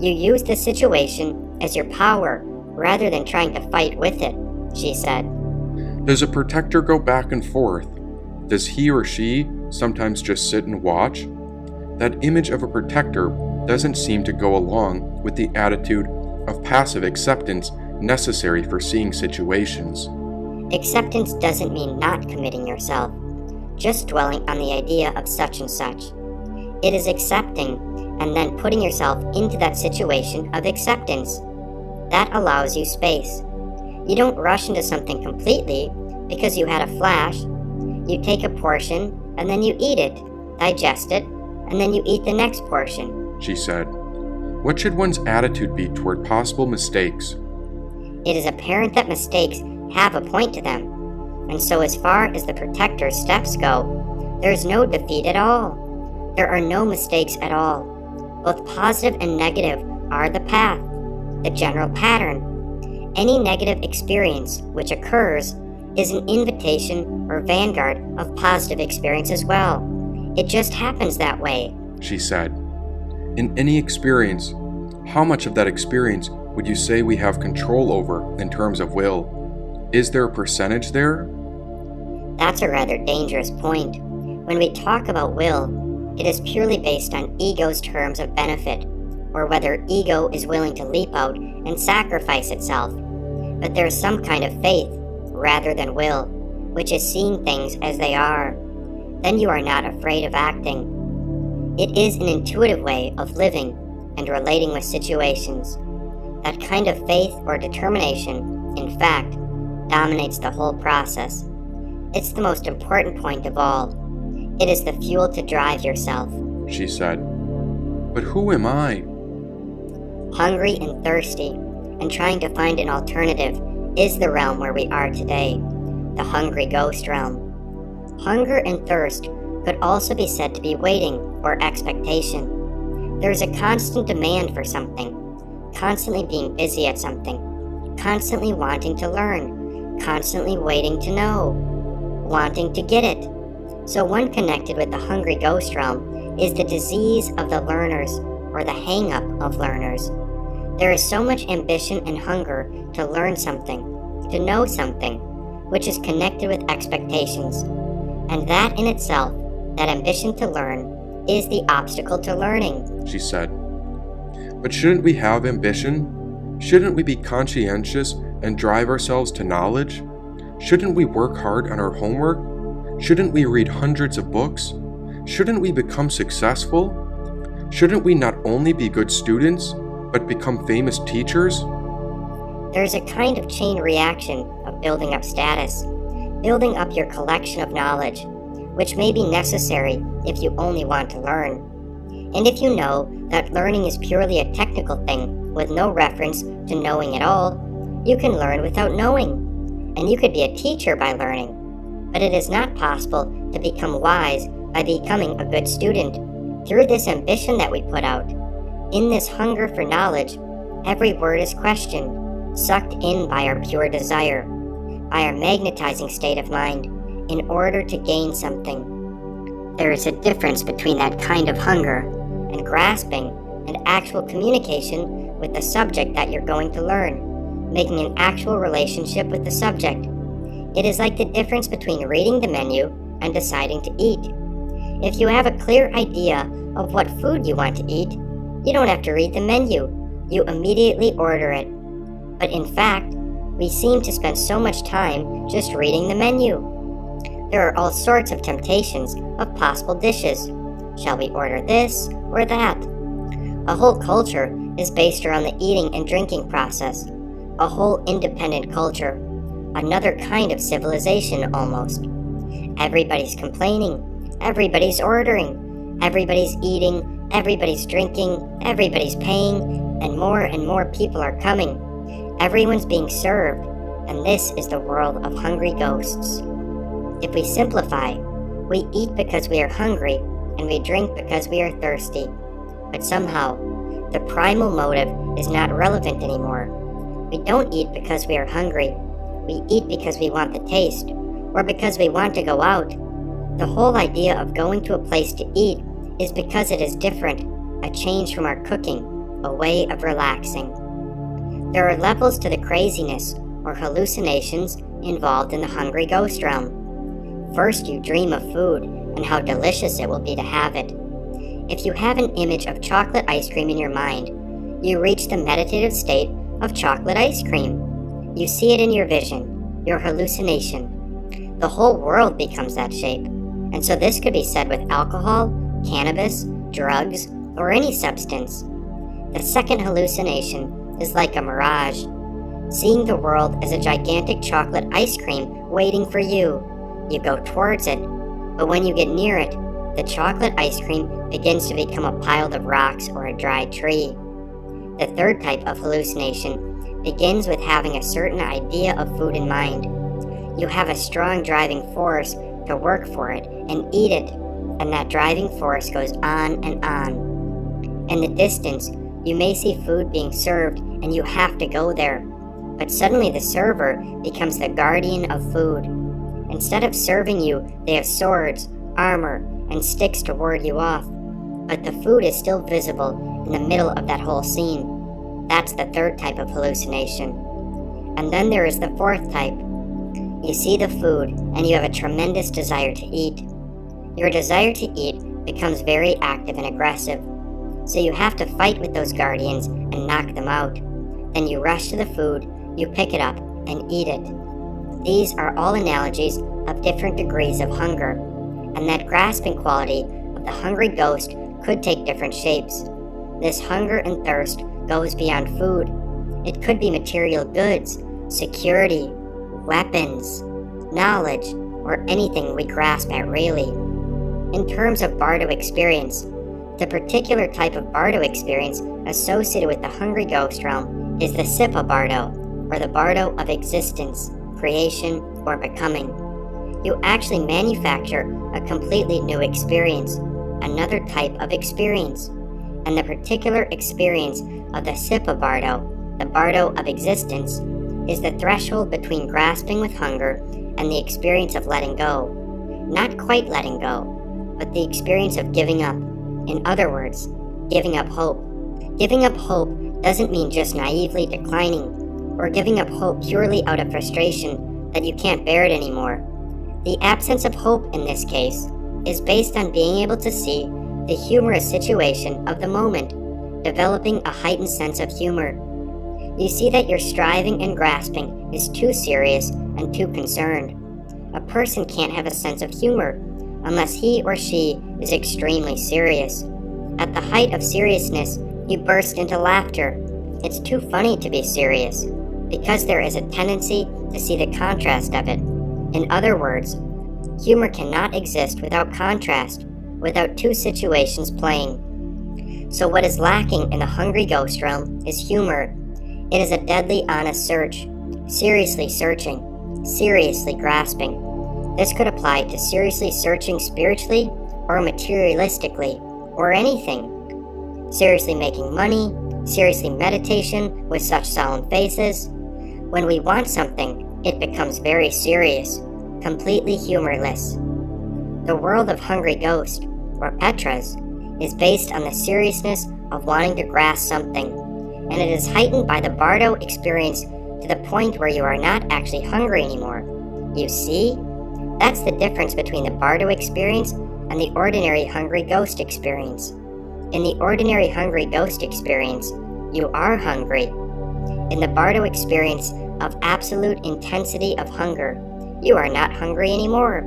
You use the situation as your power rather than trying to fight with it, she said. Does a protector go back and forth? Does he or she sometimes just sit and watch? That image of a protector doesn't seem to go along with the attitude of passive acceptance necessary for seeing situations. Acceptance doesn't mean not committing yourself, just dwelling on the idea of such and such. It is accepting and then putting yourself into that situation of acceptance. That allows you space. You don't rush into something completely because you had a flash. You take a portion and then you eat it, digest it, and then you eat the next portion, she said. What should one's attitude be toward possible mistakes? It is apparent that mistakes have a point to them, and so as far as the protector's steps go, there is no defeat at all. There are no mistakes at all. Both positive and negative are the path, the general pattern. Any negative experience which occurs is an invitation or vanguard of positive experience as well. It just happens that way, she said. In any experience, how much of that experience would you say we have control over in terms of will? Is there a percentage there? That's a rather dangerous point. When we talk about will, it is purely based on ego's terms of benefit, or whether ego is willing to leap out and sacrifice itself. But there is some kind of faith, rather than will, which is seeing things as they are. Then you are not afraid of acting. It is an intuitive way of living and relating with situations. That kind of faith or determination, in fact, dominates the whole process. It's the most important point of all. It is the fuel to drive yourself, she said. But who am I? Hungry and thirsty, and trying to find an alternative is the realm where we are today, the hungry ghost realm. Hunger and thirst could also be said to be waiting or expectation. There is a constant demand for something, constantly being busy at something, constantly wanting to learn, constantly waiting to know, wanting to get it. So one connected with the hungry ghost realm is the disease of the learners, or the hang-up of learners. There is so much ambition and hunger to learn something, to know something, which is connected with expectations. And that in itself, that ambition to learn, is the obstacle to learning, she said. But shouldn't we have ambition? Shouldn't we be conscientious and drive ourselves to knowledge? Shouldn't we work hard on our homework? Shouldn't we read hundreds of books? Shouldn't we become successful? Shouldn't we not only be good students, but become famous teachers? There's a kind of chain reaction of building up status, building up your collection of knowledge, which may be necessary if you only want to learn. And if you know that learning is purely a technical thing with no reference to knowing at all, you can learn without knowing. And you could be a teacher by learning. But it is not possible to become wise by becoming a good student. Through this ambition that we put out, in this hunger for knowledge, every word is questioned, sucked in by our pure desire, by our magnetizing state of mind, in order to gain something. There is a difference between that kind of hunger and grasping and actual communication with the subject that you're going to learn, making an actual relationship with the subject. It is like the difference between reading the menu and deciding to eat. If you have a clear idea of what food you want to eat, you don't have to read the menu. You immediately order it. But in fact, we seem to spend so much time just reading the menu. There are all sorts of temptations of possible dishes. Shall we order this or that? A whole culture is based around the eating and drinking process. A whole independent culture. Another kind of civilization almost. Everybody's complaining. Everybody's ordering. Everybody's eating. Everybody's drinking. Everybody's paying. And more people are coming. Everyone's being served. And this is the world of hungry ghosts. If we simplify, we eat because we are hungry, and we drink because we are thirsty. But somehow, the primal motive is not relevant anymore. We don't eat because we are hungry. We eat because we want the taste, or because we want to go out. The whole idea of going to a place to eat is because it is different, a change from our cooking, a way of relaxing. There are levels to the craziness or hallucinations involved in the hungry ghost realm. First, you dream of food and how delicious it will be to have it. If you have an image of chocolate ice cream in your mind, you reach the meditative state of chocolate ice cream. You see it in your vision, your hallucination. The whole world becomes that shape. And so this could be said with alcohol, cannabis, drugs, or any substance. The second hallucination is like a mirage, seeing the world as a gigantic chocolate ice cream waiting for you. You go towards it, but when you get near it, the chocolate ice cream begins to become a pile of rocks or a dry tree. The third type of hallucination begins with having a certain idea of food in mind. You have a strong driving force to work for it and eat it, and that driving force goes on and on. In the distance, you may see food being served and you have to go there, but suddenly the server becomes the guardian of food. Instead of serving you, they have swords, armor, and sticks to ward you off. But the food is still visible in the middle of that whole scene. That's the third type of hallucination. And then there is the fourth type. You see the food, and you have a tremendous desire to eat. Your desire to eat becomes very active and aggressive. So you have to fight with those guardians and knock them out. Then you rush to the food, you pick it up, and eat it. These are all analogies of different degrees of hunger, and that grasping quality of the hungry ghost could take different shapes. This hunger and thirst goes beyond food. It could be material goods, security, weapons, knowledge, or anything we grasp at really. In terms of Bardo experience, the particular type of Bardo experience associated with the hungry ghost realm is the Sipa Bardo, or the Bardo of existence, creation, or becoming. You actually manufacture a completely new experience, another type of experience. And the particular experience of the Sipa Bardo, the Bardo of existence, is the threshold between grasping with hunger and the experience of letting go. Not quite letting go, but the experience of giving up. In other words, giving up hope. Giving up hope doesn't mean just naively declining, or giving up hope purely out of frustration that you can't bear it anymore. The absence of hope in this case is based on being able to see the humorous situation of the moment, developing a heightened sense of humor. You see that your striving and grasping is too serious and too concerned. A person can't have a sense of humor unless he or she is extremely serious. At the height of seriousness, you burst into laughter. It's too funny to be serious, because there is a tendency to see the contrast of it. In other words, humor cannot exist without contrast, without two situations playing. So what is lacking in the hungry ghost realm is humor. It is a deadly honest search, seriously searching, seriously grasping. This could apply to seriously searching spiritually or materialistically, or anything. Seriously making money, seriously meditation with such solemn faces. When we want something, it becomes very serious, completely humorless. The world of hungry ghost, or Petras, is based on the seriousness of wanting to grasp something, and it is heightened by the Bardo experience to the point where you are not actually hungry anymore. You see? That's the difference between the Bardo experience and the ordinary hungry ghost experience. In the ordinary hungry ghost experience, you are hungry. In the Bardo experience of absolute intensity of hunger, you are not hungry anymore,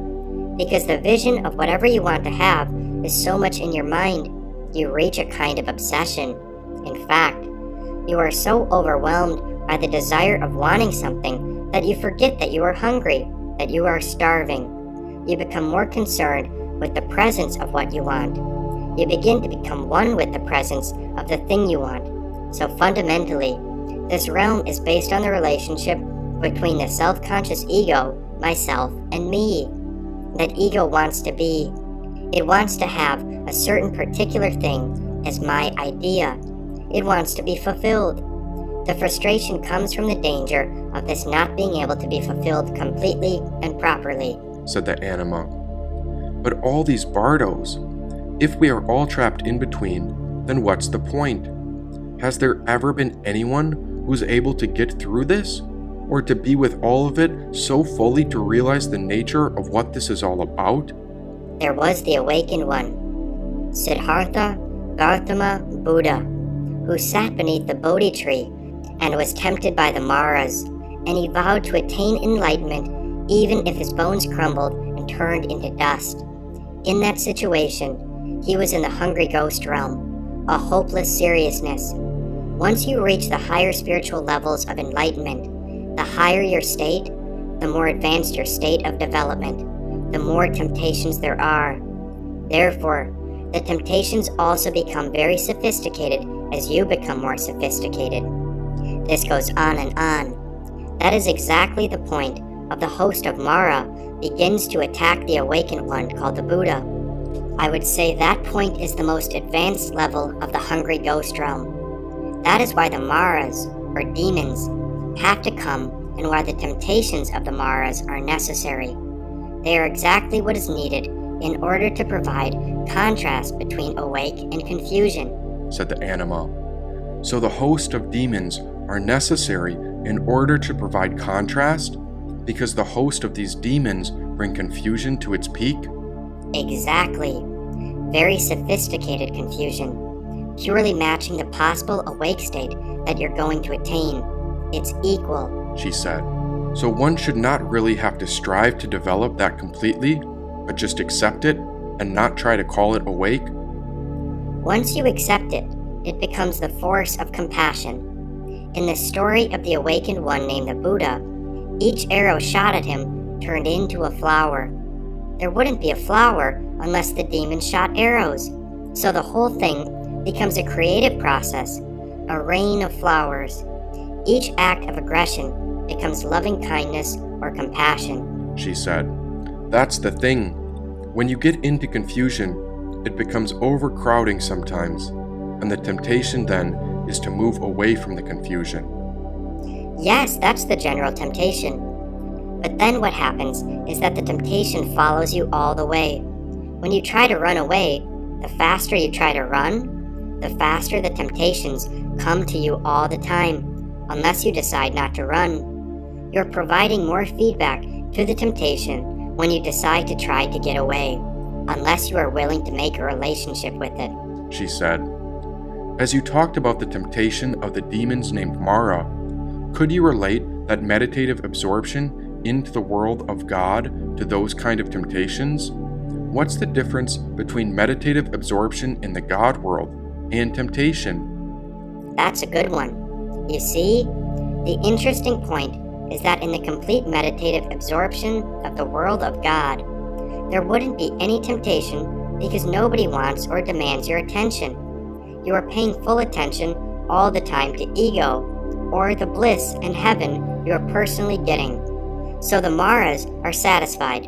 because the vision of whatever you want to have is so much in your mind, you reach a kind of obsession. In fact, you are so overwhelmed by the desire of wanting something that you forget that you are hungry, that you are starving. You become more concerned with the presence of what you want. You begin to become one with the presence of the thing you want. So fundamentally, this realm is based on the relationship between the self-conscious ego, myself, and me. That ego wants to be. It wants to have a certain particular thing as my idea. It wants to be fulfilled. The frustration comes from the danger of this not being able to be fulfilled completely and properly, said the anima. But all these Bardos, if we are all trapped in between, then what's the point? Has there ever been anyone who's able to get through this? Or to be with all of it so fully to realize the nature of what this is all about? There was the awakened one, Siddhartha Gautama Buddha, who sat beneath the Bodhi tree and was tempted by the Maras, and he vowed to attain enlightenment even if his bones crumbled and turned into dust. In that situation, he was in the hungry ghost realm, a hopeless seriousness. Once you reach the higher spiritual levels of enlightenment, the higher your state, the more advanced your state of development, the more temptations there are. Therefore, the temptations also become very sophisticated as you become more sophisticated. This goes on and on. That is exactly the point of the host of Mara begins to attack the awakened one called the Buddha. I would say that point is the most advanced level of the hungry ghost realm. That is why the Maras, or demons, have to come, and why the temptations of the Maras are necessary. They are exactly what is needed in order to provide contrast between awake and confusion, said the anima. So the host of demons are necessary in order to provide contrast, because the host of these demons bring confusion to its peak? Exactly. Very sophisticated confusion, purely matching the possible awake state that you're going to attain. It's equal, she said. So one should not really have to strive to develop that completely, but just accept it and not try to call it awake? Once you accept it, it becomes the force of compassion. In the story of the awakened one named the Buddha, each arrow shot at him turned into a flower. There wouldn't be a flower unless the demon shot arrows. So the whole thing becomes a creative process, a rain of flowers. Each act of aggression becomes loving kindness or compassion, she said. That's the thing. When you get into confusion, it becomes overcrowding sometimes, and the temptation then is to move away from the confusion. Yes, that's the general temptation. But then what happens is that the temptation follows you all the way. When you try to run away, the faster you try to run, the faster the temptations come to you all the time, unless you decide not to run. You're providing more feedback to the temptation when you decide to try to get away, unless you are willing to make a relationship with it, she said. As you talked about the temptation of the demons named Mara, could you relate that meditative absorption into the world of God to those kind of temptations? What's the difference between meditative absorption in the God world and temptation? That's a good one. You see, the interesting point is that in the complete meditative absorption of the world of God, there wouldn't be any temptation because nobody wants or demands your attention. You are paying full attention all the time to ego, or the bliss and heaven you are personally getting. So the Maras are satisfied.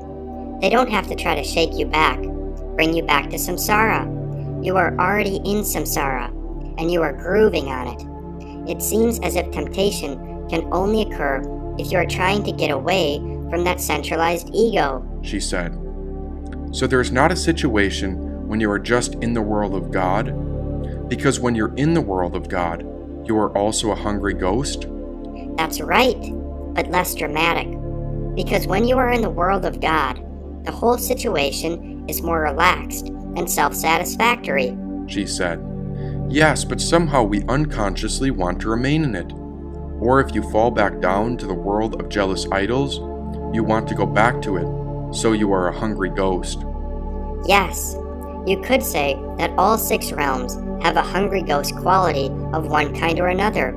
They don't have to try to shake you back, bring you back to samsara. You are already in samsara, and you are grooving on it. It seems as if temptation can only occur if you are trying to get away from that centralized ego, she said. So there's not a situation when you are just in the world of God, because when you're in the world of God, you are also a hungry ghost? That's right, but less dramatic. Because when you are in the world of God, the whole situation is more relaxed and self-satisfactory, she said. Yes, but somehow we unconsciously want to remain in it. Or if you fall back down to the world of jealous idols, you want to go back to it, so you are a hungry ghost. Yes, you could say that all 6 realms have a hungry ghost quality of one kind or another,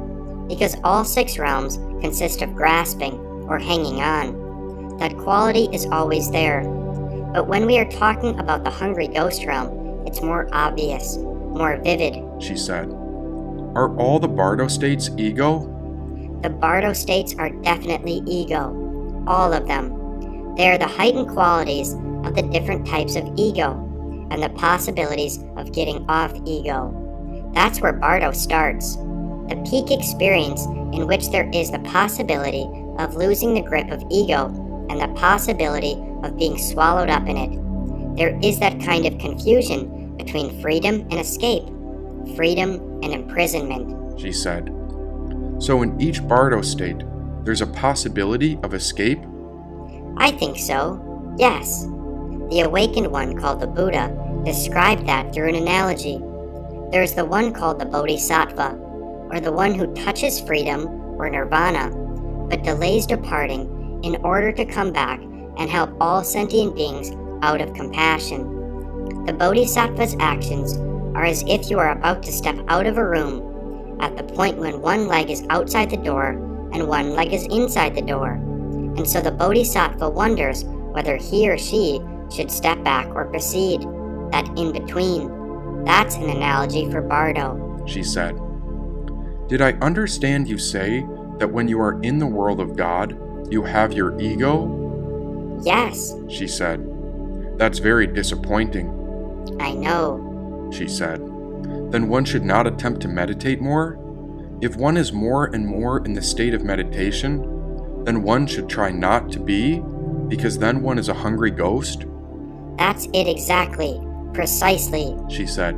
because all 6 realms consist of grasping or hanging on. That quality is always there. But when we are talking about the hungry ghost realm, it's more obvious, more vivid, she said. Are all the Bardo states ego? The Bardo states are definitely ego, all of them. They are the heightened qualities of the different types of ego and the possibilities of getting off ego. That's where Bardo starts, the peak experience in which there is the possibility of losing the grip of ego and the possibility of being swallowed up in it. There is that kind of confusion between freedom and escape, freedom and imprisonment, she said. So in each Bardo state, there's a possibility of escape? I think so, yes. The awakened one called the Buddha described that through an analogy. There's the one called the Bodhisattva, or the one who touches freedom or nirvana, but delays departing in order to come back and help all sentient beings out of compassion. The Bodhisattva's actions are as if you are about to step out of a room at the point when one leg is outside the door and one leg is inside the door. And so the Bodhisattva wonders whether he or she should step back or proceed, that in between. That's an analogy for Bardo, she said. Did I understand you say that when you are in the world of God, you have your ego? Yes, she said. That's very disappointing. I know, she said. Then one should not attempt to meditate more? If one is more and more in the state of meditation, then one should try not to be, because then one is a hungry ghost? That's it exactly, precisely, she said.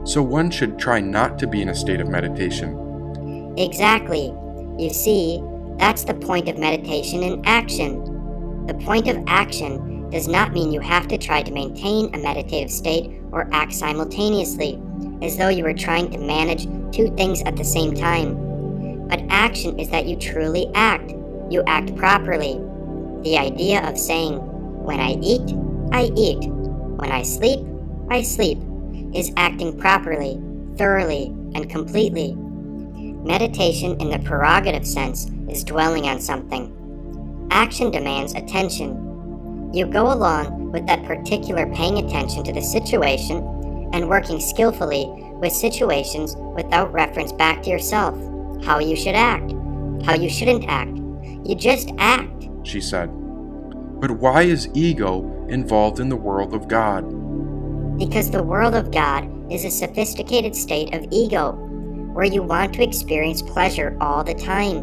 So one should try not to be in a state of meditation. Exactly. You see, that's the point of meditation in action. The point of action does not mean you have to try to maintain a meditative state or act simultaneously, as though you were trying to manage 2 things at the same time. But action is that you truly act. You act properly. The idea of saying, when I eat, I eat. When I sleep, I sleep. is acting properly, thoroughly, and completely. Meditation in the prerogative sense is dwelling on something. Action demands attention. You go along with that particular paying attention to the situation and working skillfully with situations without reference back to yourself, how you should act, how you shouldn't act. You just act, she said. But why is ego involved in the world of God? Because the world of God is a sophisticated state of ego, where you want to experience pleasure all the time.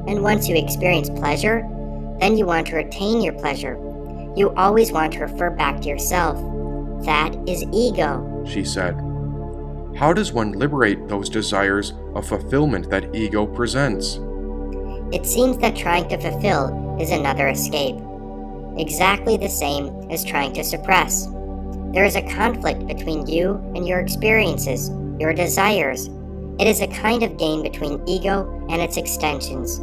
And once you experience pleasure, then you want to retain your pleasure. You always want to refer back to yourself. That is ego, she said. How does one liberate those desires of fulfillment that ego presents? It seems that trying to fulfill is another escape, exactly the same as trying to suppress. There is a conflict between you and your experiences, your desires. It is a kind of game between ego and its extensions.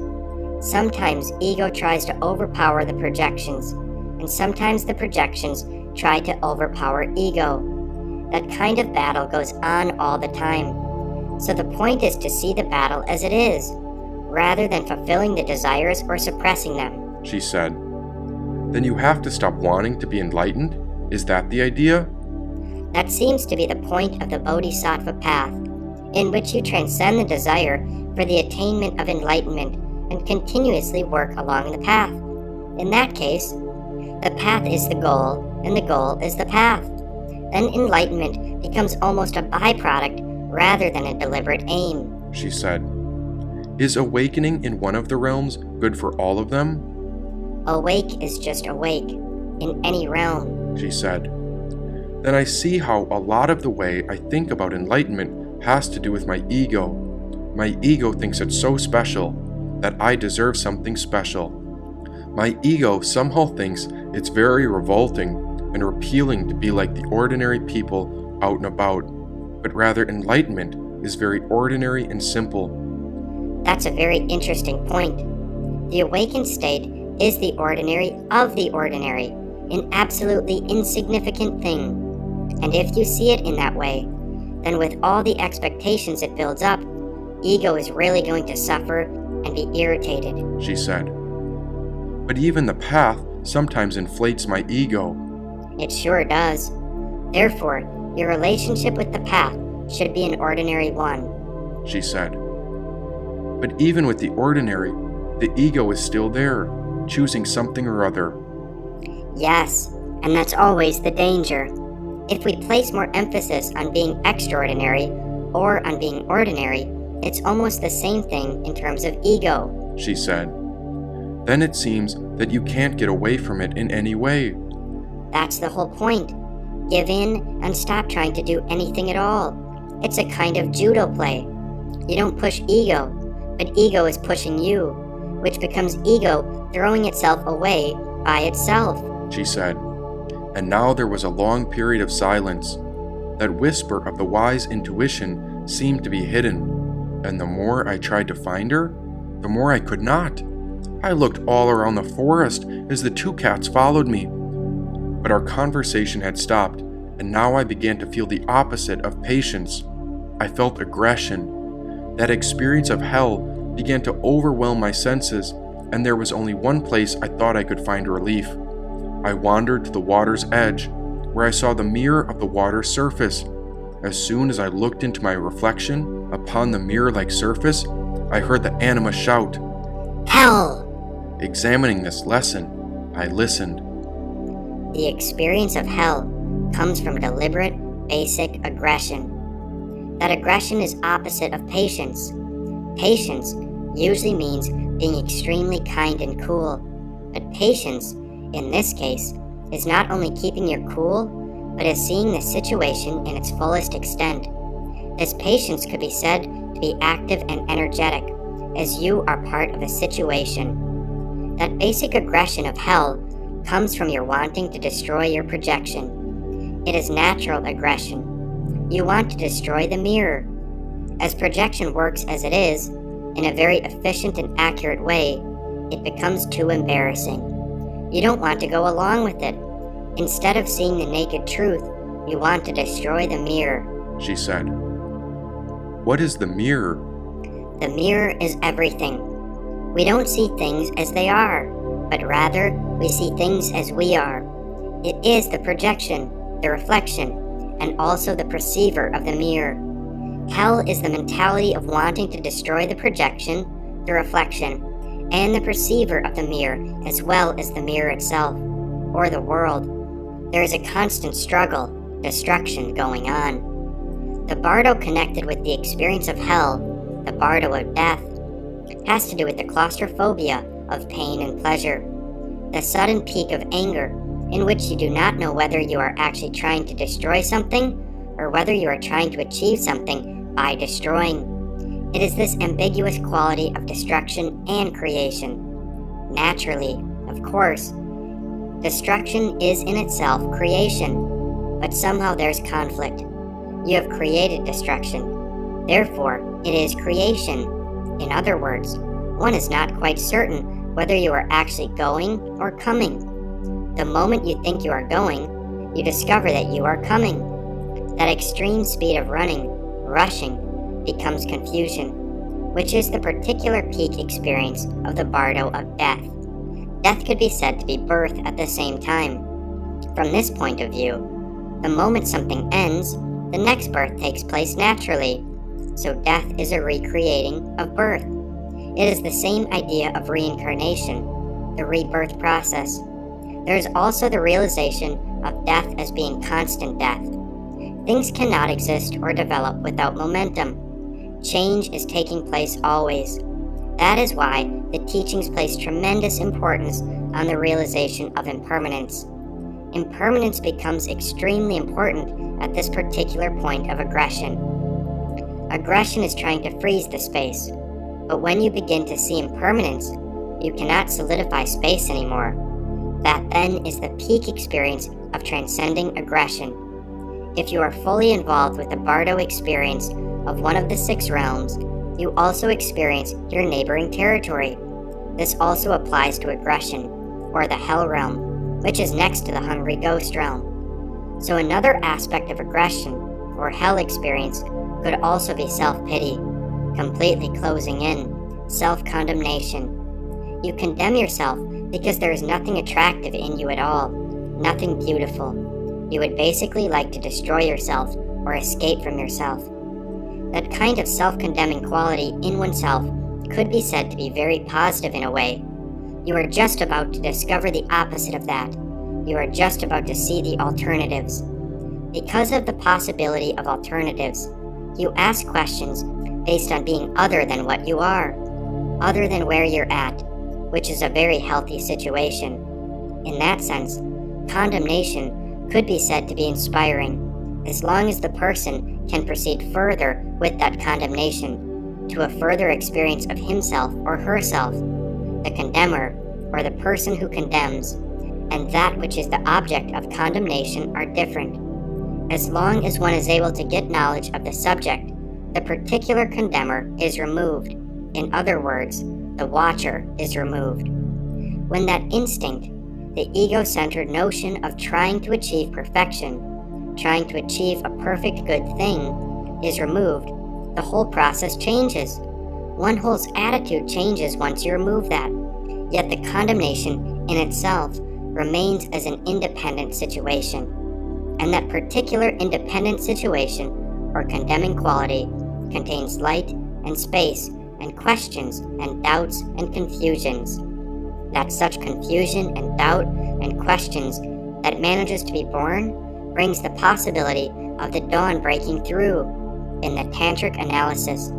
Sometimes ego tries to overpower the projections, and sometimes the projections try to overpower ego. That kind of battle goes on all the time. So the point is to see the battle as it is, rather than fulfilling the desires or suppressing them, she said. Then you have to stop wanting to be enlightened? Is that the idea? That seems to be the point of the Bodhisattva path, in which you transcend the desire for the attainment of enlightenment and continuously work along the path. In that case, the path is the goal, and the goal is the path. Then enlightenment becomes almost a byproduct rather than a deliberate aim, she said. Is awakening in one of the realms good for all of them? Awake is just awake, in any realm, she said. Then I see how a lot of the way I think about enlightenment has to do with my ego. My ego thinks it's so special, that I deserve something special. My ego somehow thinks it's very revolting and repelling to be like the ordinary people out and about, but rather enlightenment is very ordinary and simple. That's a very interesting point. The awakened state is the ordinary of the ordinary, an absolutely insignificant thing. And if you see it in that way, then with all the expectations it builds up, ego is really going to suffer and be irritated, she said. But even the path sometimes inflates my ego. It sure does. Therefore, your relationship with the path should be an ordinary one, she said. But even with the ordinary, the ego is still there, choosing something or other. Yes, and that's always the danger. If we place more emphasis on being extraordinary or on being ordinary, it's almost the same thing in terms of ego, she said. Then it seems that you can't get away from it in any way. That's the whole point. Give in and stop trying to do anything at all. It's a kind of judo play. You don't push ego, but ego is pushing you, which becomes ego throwing itself away by itself, she said. And now there was a long period of silence. That whisper of the wise intuition seemed to be hidden, and the more I tried to find her, the more I could not. I looked all around the forest as the two cats followed me. But our conversation had stopped, and now I began to feel the opposite of patience. I felt aggression. That experience of hell began to overwhelm my senses, and there was only one place I thought I could find relief. I wandered to the water's edge, where I saw the mirror of the water's surface. As soon as I looked into my reflection upon the mirror-like surface, I heard the anima shout, "Hell!" Examining this lesson, I listened. The experience of hell comes from deliberate, basic aggression. That aggression is opposite of patience. Patience usually means being extremely kind and cool, but patience, in this case, is not only keeping your cool, but is seeing the situation in its fullest extent. This patience could be said to be active and energetic, as you are part of the situation. That basic aggression of hell comes from your wanting to destroy your projection. It is natural aggression. You want to destroy the mirror. As projection works as it is, in a very efficient and accurate way, it becomes too embarrassing. You don't want to go along with it. Instead of seeing the naked truth, You want to destroy the mirror, she said. What is the mirror? The mirror is everything. We don't see things as they are, but rather we see things as we are. It is the projection, the reflection, and also the perceiver of the mirror. Hell is the mentality of wanting to destroy the projection, the reflection, and the perceiver of the mirror, as well as the mirror itself, or the world. There is a constant struggle, destruction going on. The Bardo connected with the experience of hell, the Bardo of death, has to do with the claustrophobia of pain and pleasure, the sudden peak of anger, in which you do not know whether you are actually trying to destroy something or whether you are trying to achieve something by destroying. It is this ambiguous quality of destruction and creation. Naturally, of course, destruction is in itself creation, but somehow there's conflict. You have created destruction. Therefore, it is creation. In other words, one is not quite certain whether you are actually going or coming. The moment you think you are going, you discover that you are coming. That extreme speed of running, rushing, becomes confusion, which is the particular peak experience of the Bardo of death. Death could be said to be birth at the same time. From this point of view, the moment something ends, the next birth takes place naturally. So death is a recreating of birth. It is the same idea of reincarnation, the rebirth process. There is also the realization of death as being constant death. Things cannot exist or develop without momentum. Change is taking place always. That is why the teachings place tremendous importance on the realization of impermanence. Impermanence becomes extremely important at this particular point of aggression. Aggression is trying to freeze the space, but when you begin to see impermanence, you cannot solidify space anymore. That then is the peak experience of transcending aggression. If you are fully involved with the Bardo experience of one of the 6 realms, you also experience your neighboring territory. This also applies to aggression, or the Hell realm, which is next to the Hungry Ghost realm. So another aspect of aggression, or Hell experience, could also be self-pity, completely closing in, self-condemnation. You condemn yourself because there is nothing attractive in you at all, nothing beautiful. You would basically like to destroy yourself or escape from yourself. That kind of self-condemning quality in oneself could be said to be very positive in a way. You are just about to discover the opposite of that. You are just about to see the alternatives. Because of the possibility of alternatives, you ask questions based on being other than what you are, other than where you're at, which is a very healthy situation. In that sense, condemnation could be said to be inspiring, as long as the person can proceed further with that condemnation to a further experience of himself or herself. The condemner, or the person who condemns, and that which is the object of condemnation are different. As long as one is able to get knowledge of the subject, the particular condemner is removed. In other words, the watcher is removed. When that instinct, the ego-centered notion of trying to achieve perfection, trying to achieve a perfect good thing, is removed, the whole process changes. One whole attitude changes once you remove that. Yet the condemnation in itself remains as an independent situation. And that particular independent situation, or condemning quality, contains light and space and questions and doubts and confusions. That such confusion and doubt and questions that manages to be born brings the possibility of the dawn breaking through. In the Tantric analysis,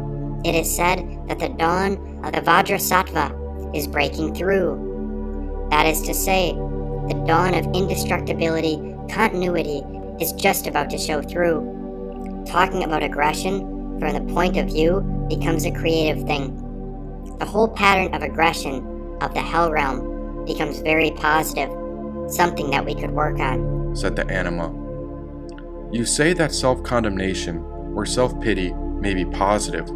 it is said that the dawn of the Vajrasattva is breaking through. That is to say, the dawn of indestructibility, continuity, is just about to show through. Talking about aggression from the point of view becomes a creative thing. The whole pattern of aggression of the Hell realm becomes very positive, something that we could work on, said the anima. You say that self-condemnation or self-pity may be positive,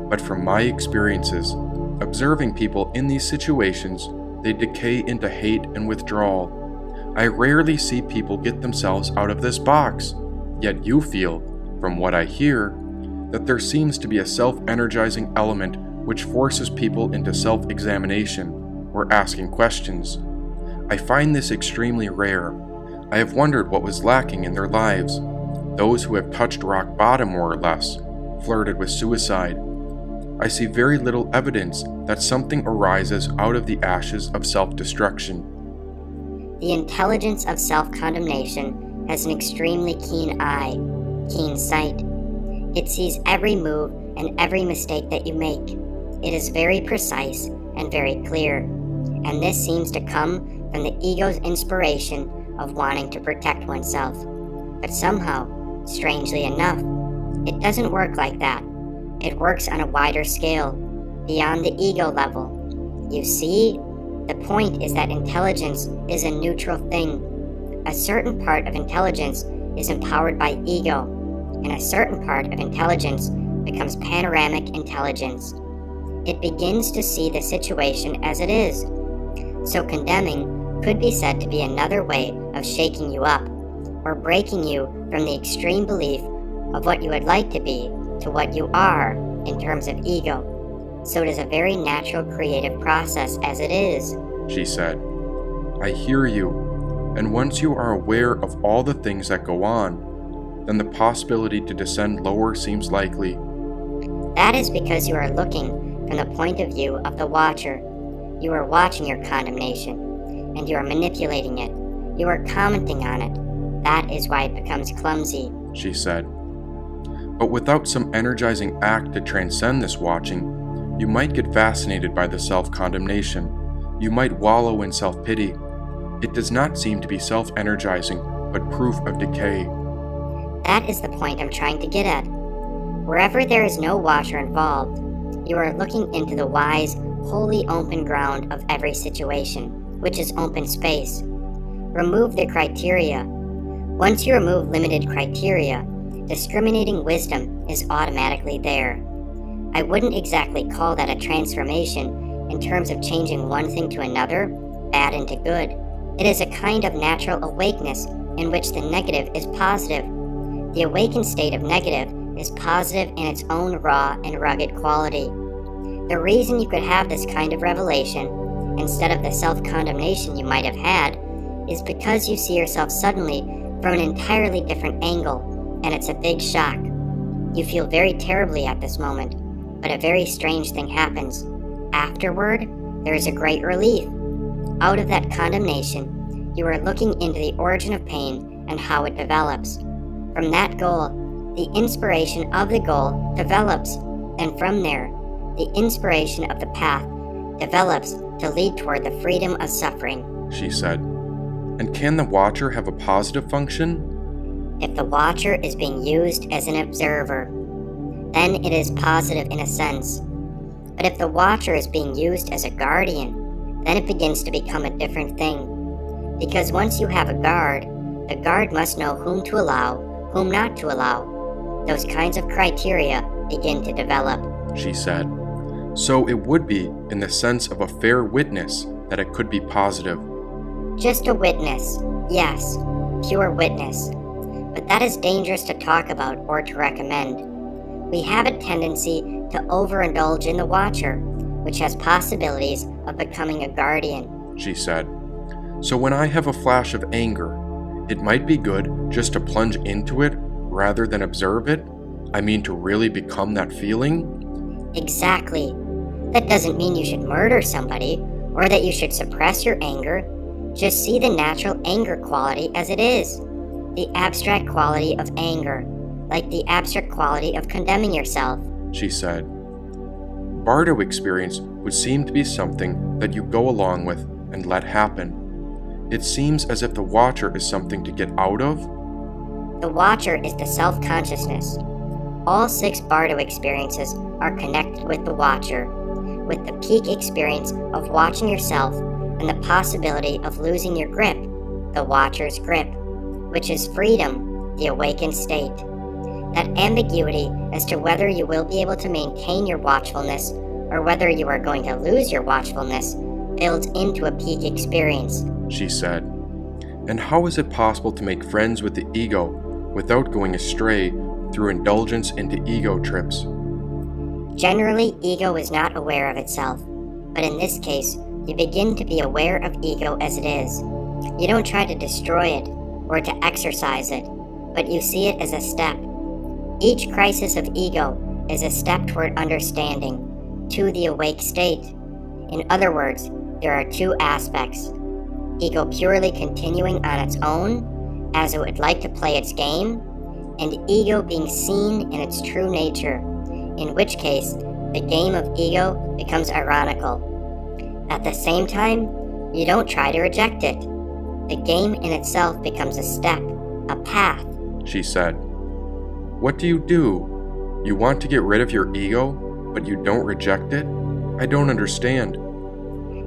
but from my experiences, observing people in these situations, they decay into hate and withdrawal. I rarely see people get themselves out of this box. Yet you feel, from what I hear, that there seems to be a self-energizing element which forces people into self-examination or asking questions. I find this extremely rare. I have wondered what was lacking in their lives. Those who have touched rock bottom more or less, flirted with suicide. I see very little evidence that something arises out of the ashes of self-destruction. The intelligence of self-condemnation has an extremely keen eye, keen sight. It sees every move and every mistake that you make. It is very precise and very clear, and this seems to come from the ego's inspiration of wanting to protect oneself. But somehow, strangely enough, it doesn't work like that. It works on a wider scale, beyond the ego level. You see, the point is that intelligence is a neutral thing. A certain part of intelligence is empowered by ego, and a certain part of intelligence becomes panoramic intelligence. It begins to see the situation as it is. So condemning could be said to be another way of shaking you up, or breaking you from the extreme belief of what you would like to be to what you are in terms of ego. So it is a very natural creative process as it is, she said. I hear you, and once you are aware of all the things that go on, then the possibility to descend lower seems likely. That is because you are looking from the point of view of the watcher. You are watching your condemnation, and you are manipulating it. You are commenting on it. That is why it becomes clumsy, she said. But without some energizing act to transcend this watching, you might get fascinated by the self-condemnation. You might wallow in self-pity. It does not seem to be self-energizing, but proof of decay. That is the point I'm trying to get at. Wherever there is no watcher involved, you are looking into the wise, wholly open ground of every situation, which is open space. Remove the criteria. Once you remove limited criteria, discriminating wisdom is automatically there. I wouldn't exactly call that a transformation in terms of changing one thing to another, bad into good. It is a kind of natural awakeness in which the negative is positive. The awakened state of negative is positive in its own raw and rugged quality. The reason you could have this kind of revelation, instead of the self-condemnation you might have had, is because you see yourself suddenly from an entirely different angle, and it's a big shock. You feel very terribly at this moment, but a very strange thing happens. Afterward, there is a great relief. Out of that condemnation, you are looking into the origin of pain and how it develops. From that goal, the inspiration of the goal develops, and from there, the inspiration of the path develops to lead toward the freedom of suffering, she said. And can the watcher have a positive function? If the watcher is being used as an observer, then it is positive in a sense. But if the watcher is being used as a guardian, then it begins to become a different thing. Because once you have a guard, the guard must know whom to allow, whom not to allow. Those kinds of criteria begin to develop, she said. So it would be in the sense of a fair witness that it could be positive. Just a witness, yes, pure witness. But that is dangerous to talk about or to recommend. We have a tendency to overindulge in the watcher, which has possibilities of becoming a guardian, she said. So when I have a flash of anger, it might be good just to plunge into it rather than observe it? I mean, to really become that feeling? Exactly. That doesn't mean you should murder somebody or that you should suppress your anger. Just see the natural anger quality as it is. The abstract quality of anger, like the abstract quality of condemning yourself, she said. Bardo experience would seem to be something that you go along with and let happen. It seems as if the watcher is something to get out of. The watcher is the self-consciousness. All 6 Bardo experiences are connected with the watcher, with the peak experience of watching yourself and the possibility of losing your grip, the watcher's grip, which is freedom, the awakened state. That ambiguity as to whether you will be able to maintain your watchfulness or whether you are going to lose your watchfulness builds into a peak experience, she said. And how is it possible to make friends with the ego without going astray through indulgence into ego trips. Generally, ego is not aware of itself, but in this case, you begin to be aware of ego as it is. You don't try to destroy it or to exercise it, but you see it as a step. Each crisis of ego is a step toward understanding, to the awake state. In other words, there are two aspects: ego purely continuing on its own, as it would like to play its game, and ego being seen in its true nature, in which case the game of ego becomes ironical. At the same time, you don't try to reject it. The game in itself becomes a step, a path, she said. What do? You want to get rid of your ego, but you don't reject it? I don't understand.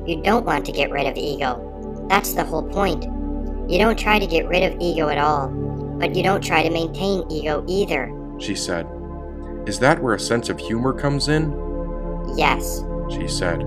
You don't want to get rid of ego. That's the whole point. You don't try to get rid of ego at all, but you don't try to maintain ego either, she said. Is that where a sense of humor comes in? Yes, she said.